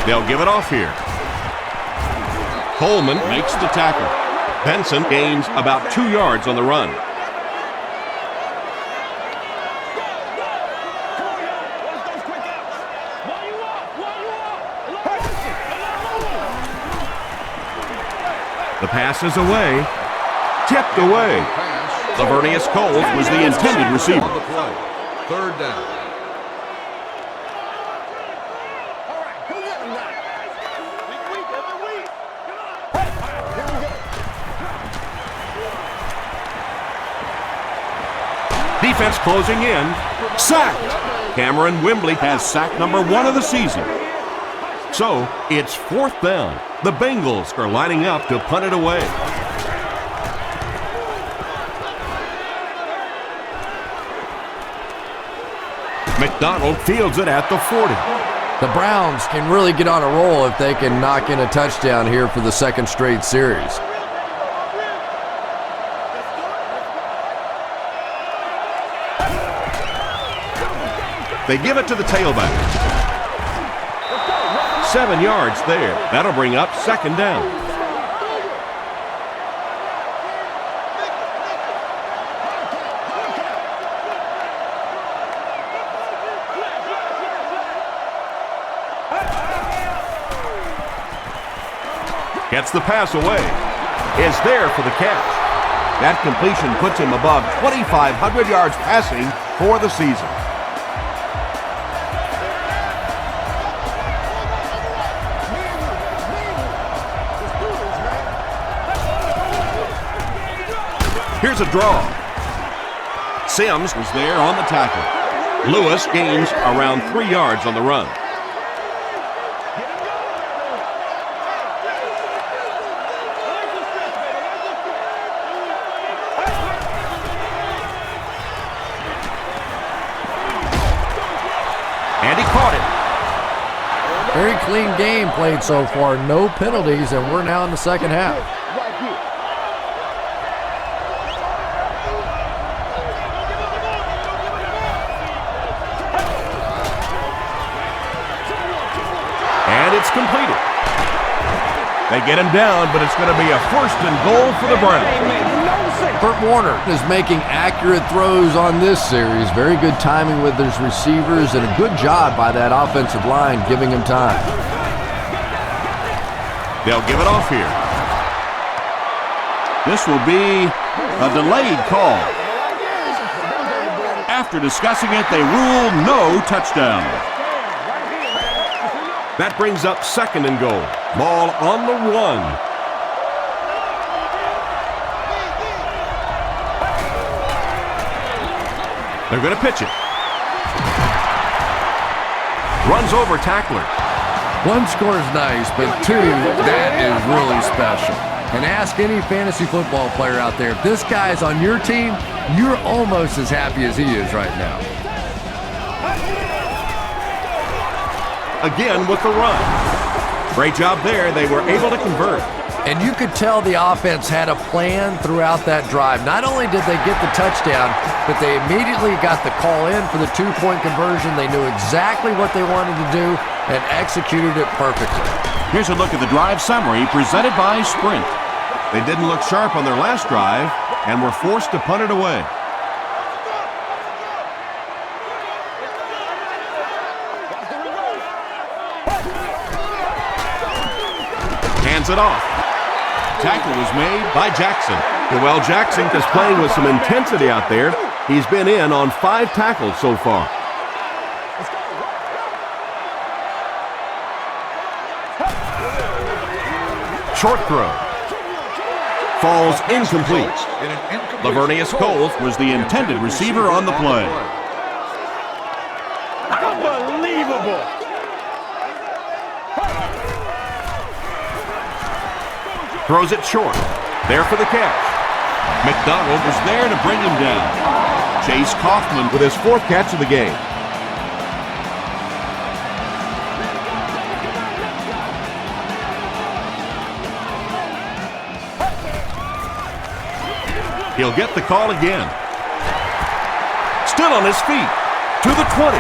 They'll give it off here. Coleman makes the tackle. Benson gains about 2 yards on the run. The pass is away. Tipped away. Lavernius Coles was the intended receiver. On the play. 3rd down. Defense closing in. Sacked. Cameron Wembley has sack number 1 of the season. So, it's 4th down. The Bengals are lining up to punt it away. McDonald fields it at the 40. The Browns can really get on a roll if they can knock in a touchdown here for the 2nd straight series. They give it to the tailback. 7 yards there. That'll bring up 2nd down. Gets the pass away. Is there for the catch. That completion puts him above 2,500 yards passing for the season. Here's a draw. Sims was there on the tackle. Lewis gains around 3 yards on the run. And he caught it. Very clean game played so far. No penalties, and we're now in the second half. And it's completed. They get him down, but it's going to be a 1st and goal for the Browns. Kurt Warner is making accurate throws on this series. Very good timing with his receivers and a good job by that offensive line giving him time. They'll give it off here. This will be a delayed call. After discussing it, they rule no touchdown. That brings up 2nd and goal. Ball on the 1. They're going to pitch it. Runs over tackler. 1 score is nice, but 2, that is really special. And ask any fantasy football player out there, if this guy's on your team, you're almost as happy as he is right now. Again with the run. Great job there. They were able to convert. And you could tell the offense had a plan throughout that drive. Not only did they get the touchdown, but they immediately got the call in for the 2-point conversion. They knew exactly what they wanted to do and executed it perfectly. Here's a look at the drive summary presented by Sprint. They didn't look sharp on their last drive and were forced to punt it away. Hands it off. Tackle was made by Jackson. Well, Jackson is playing with some intensity out there. He's been in on 5 tackles so far. Short throw. Falls incomplete. Lavernius Coles Was the intended receiver on the play. Unbelievable. throws it short. There for the catch. McDonald was there to bring him down. Chase Kaufman with his 4th catch of the game. He'll get the call again. Still on his feet. To the 20.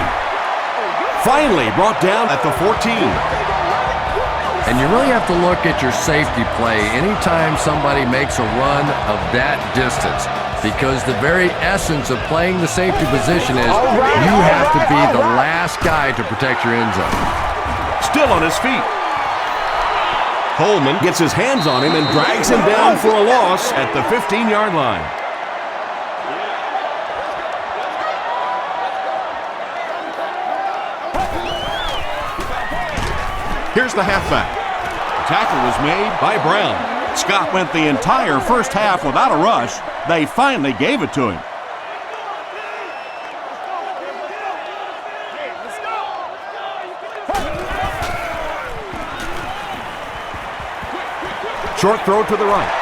Finally brought down at the 14. And you really have to look at your safety play anytime somebody makes a run of that distance, because the very essence of playing the safety position is you have to be the last guy to protect your end zone. Still on his feet. Coleman gets his hands on him and drags him down for a loss at the 15-yard line. Here's the halfback. The tackle was made by Brown. Scott went the entire first half without a rush. They finally gave it to him. Short throw to the right.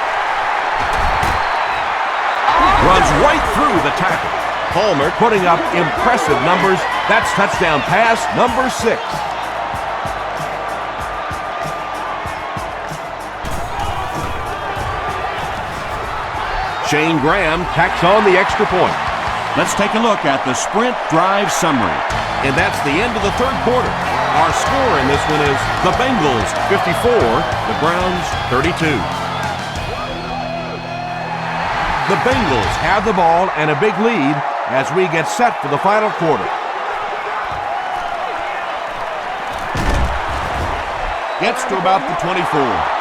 Runs right through the tackle. Palmer putting up impressive numbers. That's touchdown pass number 6. Shane Graham tacks on the extra point. Let's take a look at the Sprint drive summary. And that's the end of the 3rd quarter. Our score in this one is the Bengals 54, the Browns 32. The Bengals have the ball and a big lead as we get set for the final quarter. Gets to about the 24.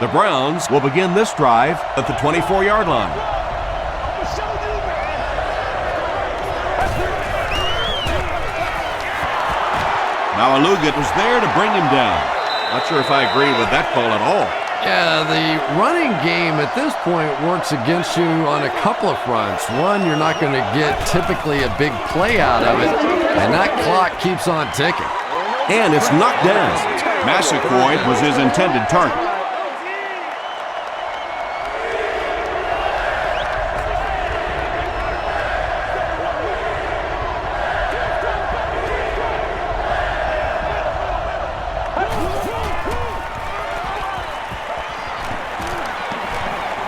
The Browns will begin this drive at the 24-yard line. Now Alugat was there to bring him down. Not sure if I agree with that call at all. Yeah, the running game at this point works against you on a couple of fronts. One, you're not going to get typically a big play out of it, and that clock keeps on ticking. And it's knocked down. Massaquoi was his intended target.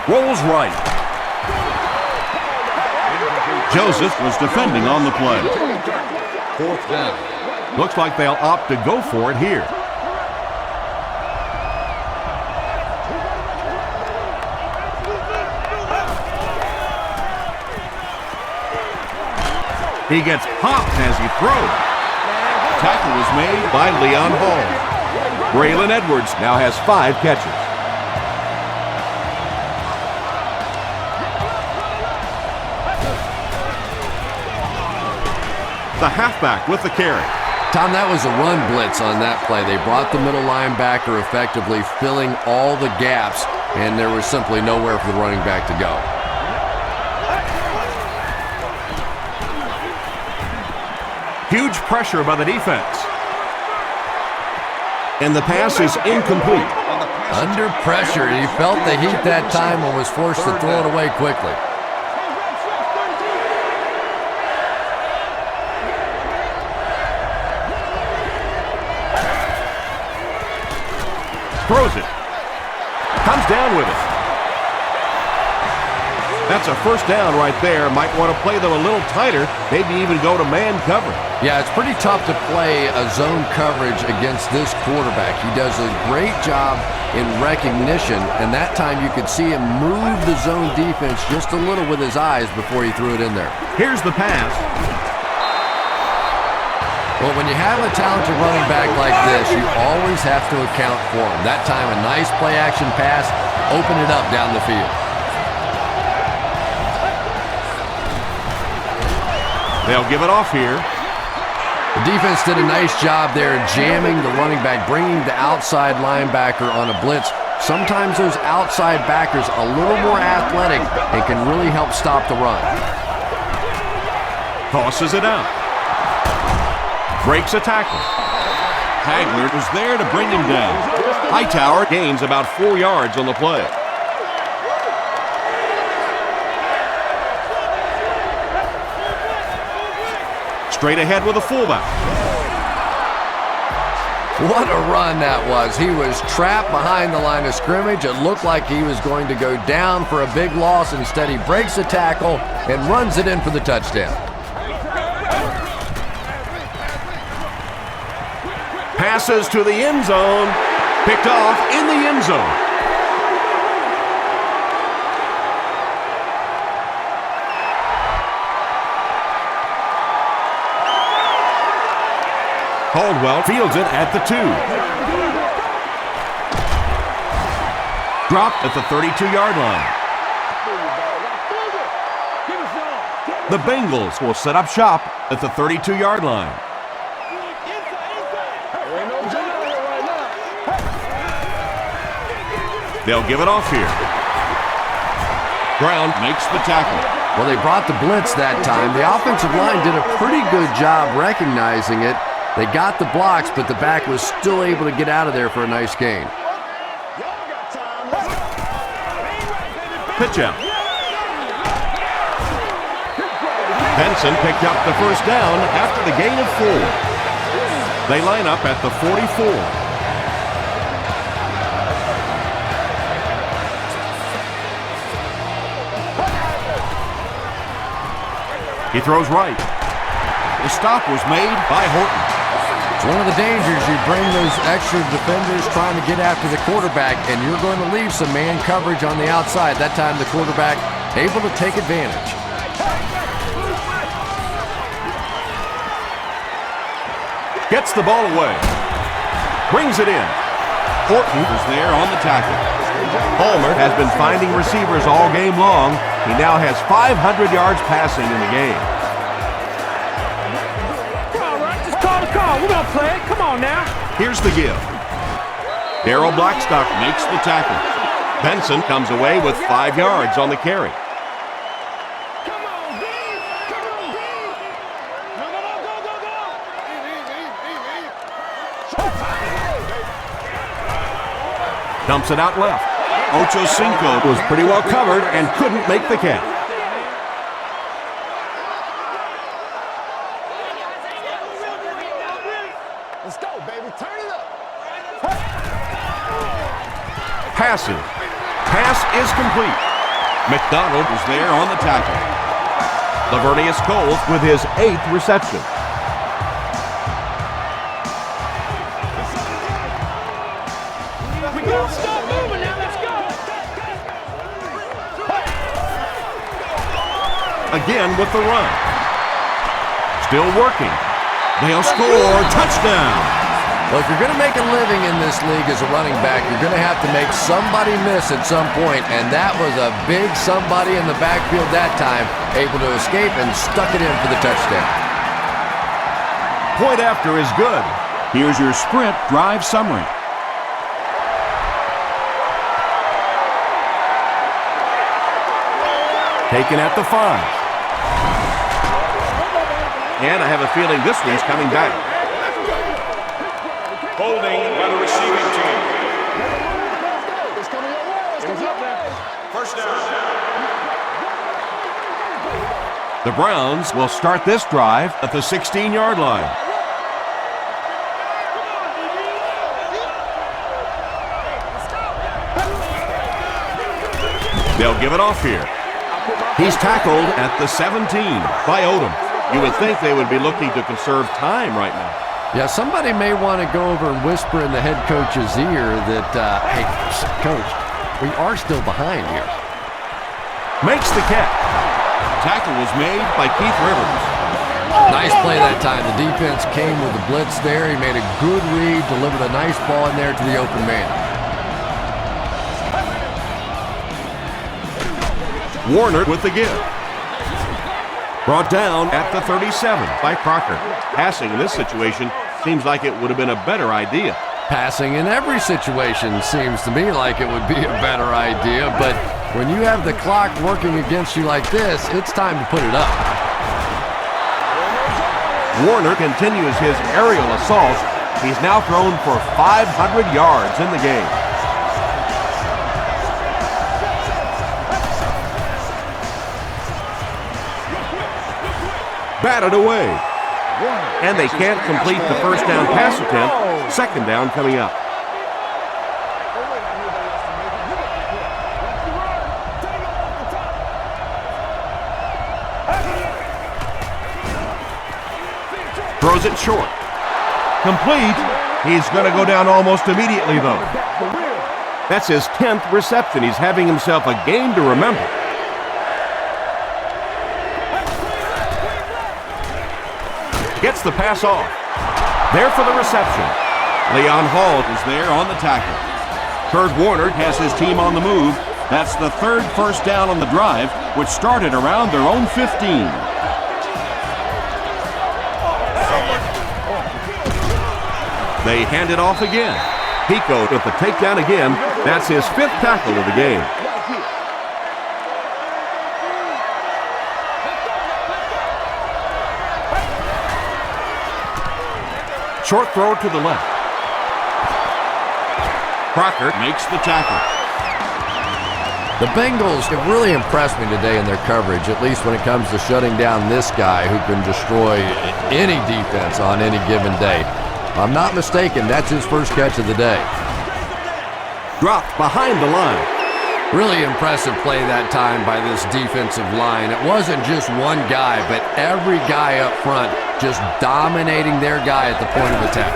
Rolls right. Joseph was defending on the play. 4th down. Looks like they'll opt to go for it here. He gets popped as he throws. Tackle was made by Leon Hall. Braylon Edwards now has 5 catches. The halfback with the carry. Tom, that was a run blitz on that play. They brought the middle linebacker effectively filling all the gaps, and there was simply nowhere for the running back to go. Huge pressure by the defense. And the pass is incomplete. Under pressure, he felt the heat that time and was forced to throw it away quickly. Throws it. Comes down with it. That's a first down right there. Might want to play them a little tighter, maybe even go to man cover. Yeah, it's pretty tough to play a zone coverage against this quarterback. He does a great job in recognition, and that time you could see him move the zone defense just a little with his eyes before he threw it in there. Here's the pass. Well, when you have a talented running back like this, you always have to account for him. That time, a nice play-action pass opened it up down the field. They'll give it off here. The defense did a nice job there jamming the running back, bringing the outside linebacker on a blitz. Sometimes those outside backers a little more athletic and can really help stop the run. Tosses it out. Breaks a tackle. Hagler was there to bring him down. Hightower gains about 4 yards on the play. Straight ahead with a fullback. What a run that was. He was trapped behind the line of scrimmage. It looked like he was going to go down for a big loss. Instead, he breaks the tackle and runs it in for the touchdown. Passes to the end zone. Picked off in the end zone. Caldwell fields it at the 2. Dropped at the 32-yard line. The Bengals will set up shop at the 32-yard line. They'll give it off here. Brown makes the tackle. Well, they brought the blitz that time. The offensive line did a pretty good job recognizing it. They got the blocks, but the back was still able to get out of there for a nice gain. Pitch out. Benson picked up the first down after the gain of 4. They line up at the 44. He throws right. The stop was made by Horton. It's one of the dangers. You bring those extra defenders trying to get after the quarterback, and you're going to leave some man coverage on the outside. That time the quarterback able to take advantage. Gets the ball away. Brings it in. Horton is there on the tackle. Palmer has been finding receivers all game long. He now has 500 yards passing in the game. We're going to play it. Come on now. Here's the give. Darrell Blackstock makes the tackle. Benson comes away with 5 yards on the carry. Dumps it out left. Ocho Cinco was pretty well covered and couldn't make the catch. Let's go, baby. Turn it up. Passes. Pass is complete. McDonald is there on the tackle. Lavernius Coles with his 8th reception. Stop moving now, let's go. Again with the run. Still working. They'll score. Touchdown. Well, if you're going to make a living in this league as a running back, you're going to have to make somebody miss at some point, and that was a big somebody in the backfield that time, able to escape and stuck it in for the touchdown. Point after is good. Here's your sprint drive summary. Taken at the 5. And I have a feeling this one's coming back. Holding by the receiving team. First down. The Browns will start this drive at the 16-yard line. They'll give it off here. He's tackled at the 17 by Odom. You would think they would be looking to conserve time right now. Yeah, somebody may want to go over and whisper in the head coach's ear that, hey, coach, we are still behind here. Makes the catch. Tackle was made by Keith Rivers. Nice play that time. The defense came with the blitz there. He made a good read, delivered a nice ball in there to the open man. Warner with the give. Brought down at the 37 by Crocker. Passing in this situation seems like it would have been a better idea. Passing in every situation seems to me like it would be a better idea, but when you have the clock working against you like this, it's time to put it up. Warner continues his aerial assault. He's now thrown for 500 yards in the game. Batted away. And they can't complete the first down pass attempt. Second down coming up. Throws it short. Complete. He's going to go down almost immediately, though. That's his 10th reception. He's having himself a game to remember. Gets the pass off. There for the reception. Leon Hall is there on the tackle. Kurt Warner has his team on the move. That's the 3rd first down on the drive, which started around their own 15. They hand it off again. Pico with the takedown again. That's his 5th tackle of the game. Short throw to the left. Crocker makes the tackle. The Bengals have really impressed me today in their coverage, at least when it comes to shutting down this guy who can destroy any defense on any given day. If I'm not mistaken, that's his first catch of the day. Dropped behind the line. Really impressive play that time by this defensive line. It wasn't just one guy, but every guy up front just dominating their guy at the point of attack.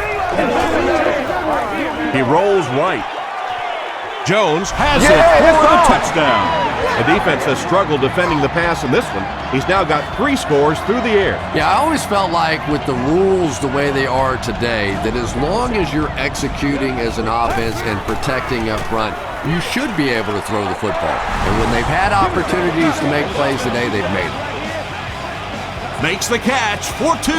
He rolls right. Jones has it for a touchdown. The defense has struggled defending the pass in this one. He's now got 3 scores through the air. Yeah, I always felt like with the rules the way they are today, that as long as you're executing as an offense and protecting up front, you should be able to throw the football. And when they've had opportunities to make plays today, they've made them. Makes the catch for 2.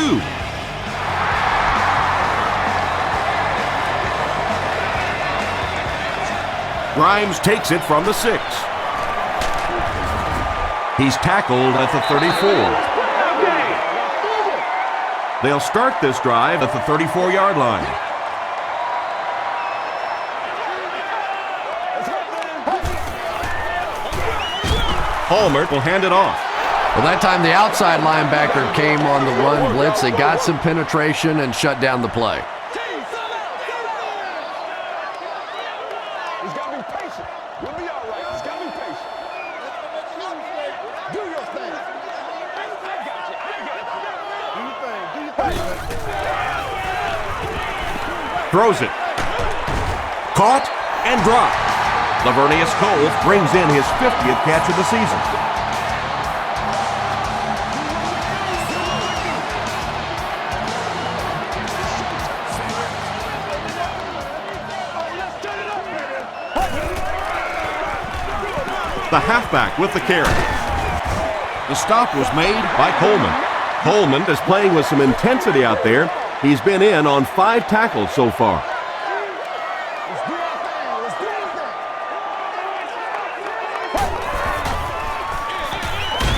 Grimes takes it from the 6. He's tackled at the 34. They'll start this drive at the 34-yard line. Palmer will hand it off. Well, that time the outside linebacker came on the run blitz. They got some penetration and shut down the play. He's got to be patient. We'll be all right. He's got to be patient. Throws it. Caught and dropped. Lavernius Coles brings in his 50th catch of the season. The halfback with the carry. The stop was made by Coleman. Coleman is playing with some intensity out there. He's been in on 5 tackles so far.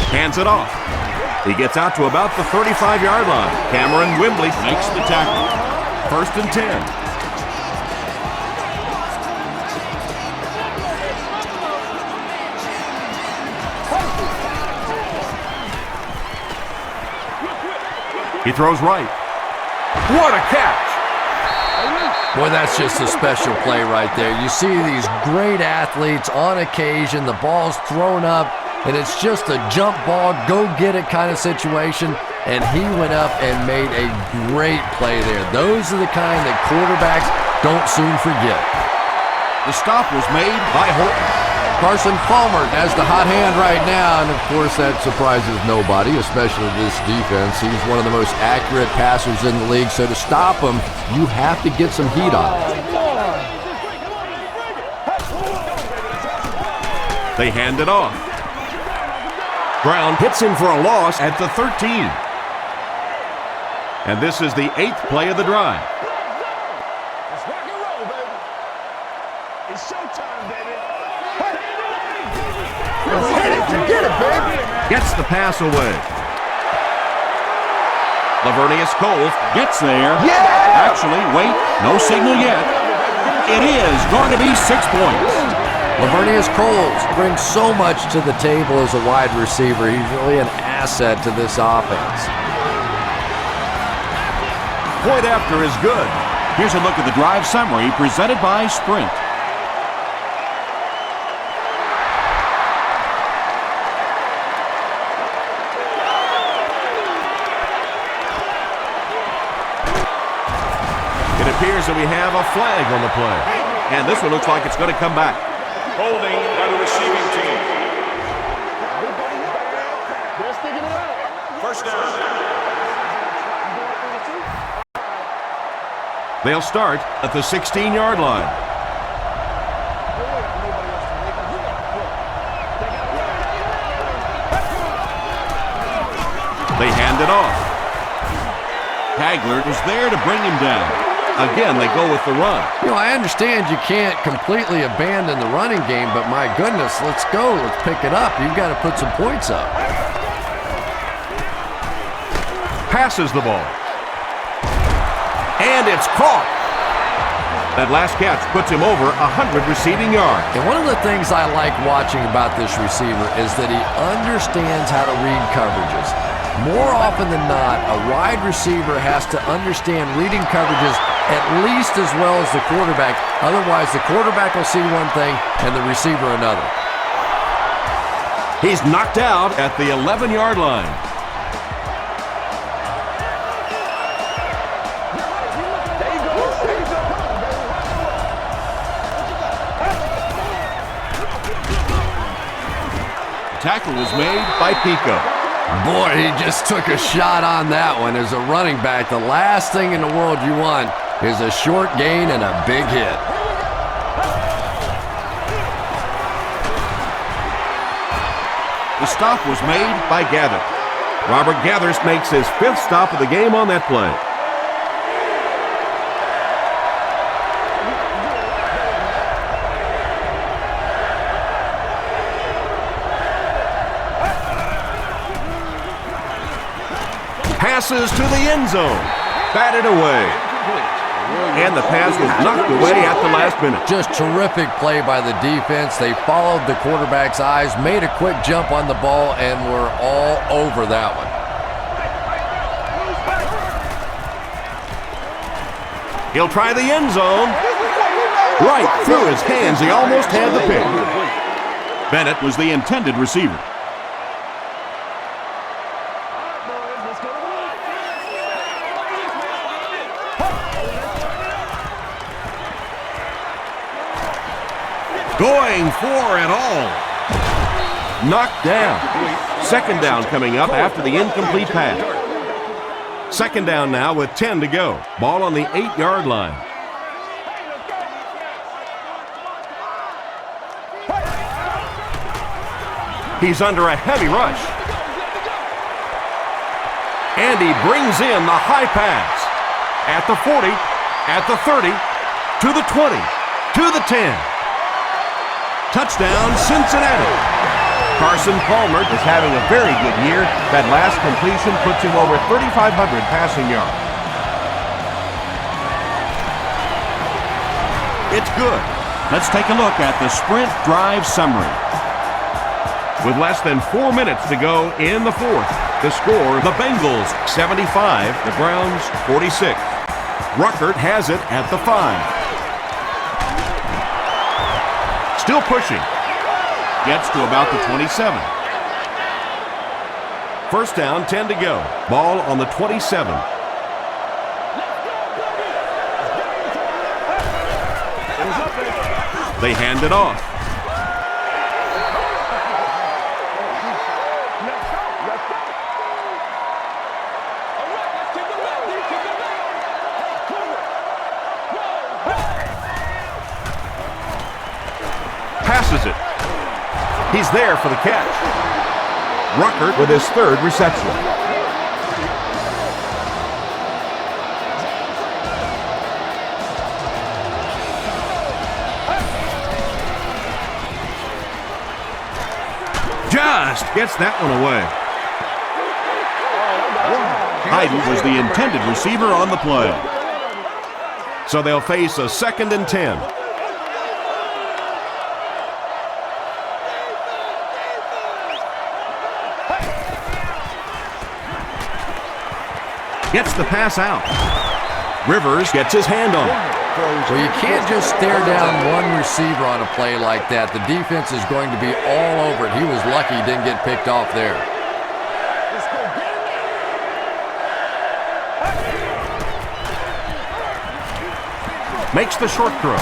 Hands it off. He gets out to about the 35-yard line. Cameron Wembley makes the tackle. 1st and 10. He throws right. What a catch! Boy, that's just a special play right there. You see these great athletes on occasion, the ball's thrown up, and it's just a jump ball, go get it kind of situation, and he went up and made a great play there. Those are the kind that quarterbacks don't soon forget. The stop was made by Horton. Carson Palmer has the hot hand right now, and of course that surprises nobody, especially this defense. He's one of the most accurate passers in the league, so to stop him, you have to get some heat on him. They hand it off. Brown hits him for a loss at the 13. And this is the 8th play of the drive. It's rock and roll, baby. It's showtime, baby. Get it, baby. Gets the pass away. Lavernius Coles gets there. Yeah! Actually, wait, no signal yet. It is going to be 6 points. Lavernius Coles brings so much to the table as a wide receiver. He's really an asset to this offense. Point after is good. Here's a look at the drive summary presented by Sprint. It appears that we have a flag on the play. And this one looks like it's going to come back. Holding by the receiving team. First down. They'll start at the 16-yard line. They hand it off. Hagler is there to bring him down. Again, they go with the run. You know, I understand you can't completely abandon the running game, but my goodness, let's go. Let's pick it up. You've got to put some points up. Passes the ball. And it's caught. That last catch puts him over 100 receiving yards. And one of the things I like watching about this receiver is that he understands how to read coverages. More often than not, a wide receiver has to understand reading coverages at least as well as the quarterback. Otherwise, the quarterback will see one thing and the receiver another. He's knocked out at the 11-yard line. Tackle was made by Pico. Boy, he just took a shot on that one. As a running back, the last thing in the world you want is a short gain and a big hit. The stop was made by Gather. Robert Gathers makes his 5th stop of the game on that play. Passes to the end zone. Batted away. And the pass was knocked away at the last minute. Just terrific play by the defense. They followed the quarterback's eyes, made a quick jump on the ball, and were all over that one. He'll try the end zone. Right through his hands. He almost had the pick. Bennett was the intended receiver. Going for it all. Knocked down. Second down coming up after the incomplete pass. Second down now with 10 to go. Ball on the 8-yard line. He's under a heavy rush. And he brings in the high pass. At the 40, at the 30, to the 20, to the 10. Touchdown, Cincinnati. Carson Palmer is having a very good year. That last completion puts him over 3,500 passing yards. It's good. Let's take a look at the sprint drive summary. With less than 4 minutes to go in the fourth, the score, the Bengals 75, the Browns 46. Ruckert has it at the 5. Still pushing. Gets to about the 27. First down, 10 to go. Ball on the 27. They hand it off. Passes it. He's there for the catch. Ruckert with his third reception. Just gets that one away. Hyden was the intended receiver on the play. So they'll face a 2nd and 10. Gets the pass out. Rivers gets his hand on it. Well, you can't just stare down one receiver on a play like that. The defense is going to be all over it. He was lucky he didn't get picked off there. Makes the short throw.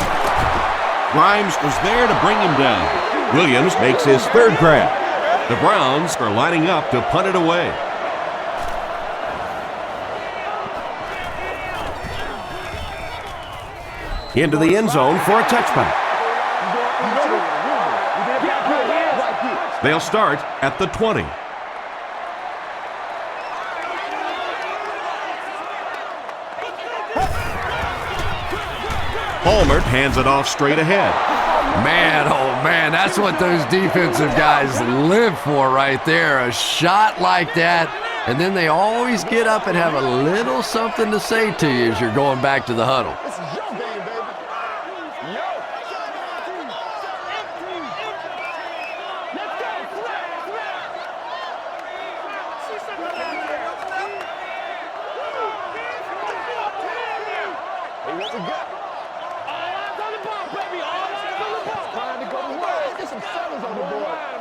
Grimes was there to bring him down. Williams makes his third grab. The Browns are lining up to punt it away. Into the end zone for a touchback. They'll start at the 20. Palmer hands it off straight ahead. Man, oh man, that's what those defensive guys live for right there. A shot like that, and then they always get up and have a little something to say to you as you're going back to the huddle.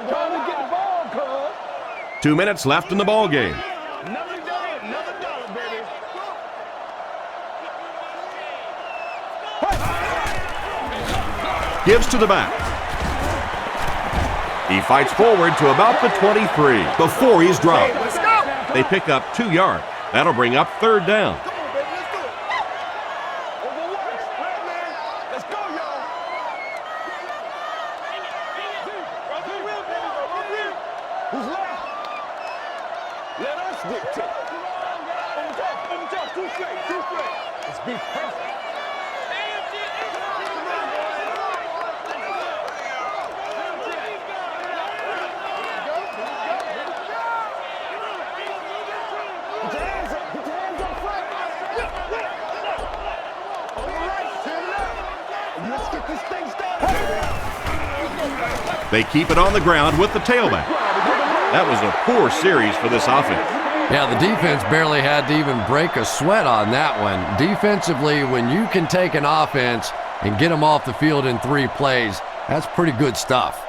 Trying to get the ball, cuz. 2 minutes left in the ball game. Another dollar, baby. Gives to the back. He fights forward to about the 23 before he's dropped. Let's go. They pick up 2 yards. That'll bring up third down. Let's go, y'all. Who's left? Let us dictate. On the top, too straight. Let's be perfect. Put your hands up front. On the right, to the left. Let's get this thing started. They keep it on the ground with the tailback. That was a poor series for this offense. Yeah, the defense barely had to even break a sweat on that one. Defensively, when you can take an offense and get them off the field in 3 plays, that's pretty good stuff.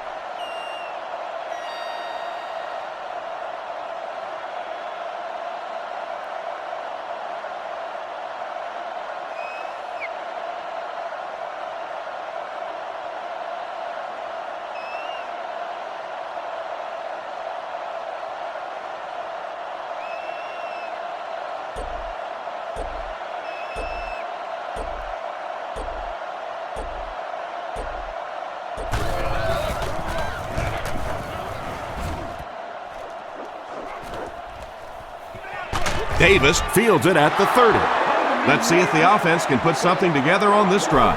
Davis fields it at the 30. Let's see if the offense can put something together on this drive.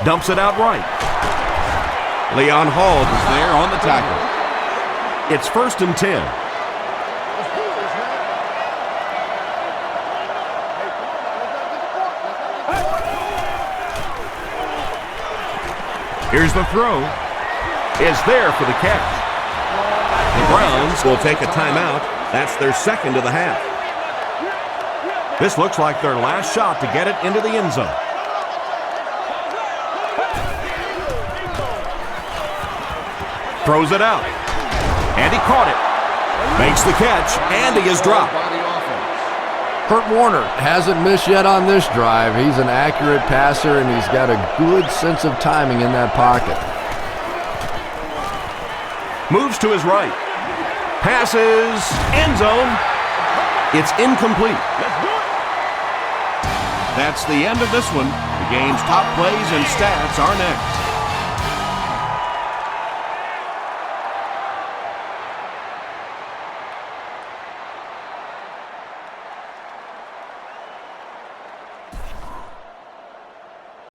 Dumps it out right. Leon Hall is there on the tackle. It's 1st and 10. Here's the throw. Is there for the catch. The Browns will take a timeout. That's their second of the half. This looks like their last shot to get it into the end zone. Throws it out. And he caught it. Makes the catch, and he is dropped. Kurt Warner hasn't missed yet on this drive. He's an accurate passer, and he's got a good sense of timing in that pocket. Moves to his right. Passes. End zone. It's incomplete. That's the end of this one. The game's top plays and stats are next.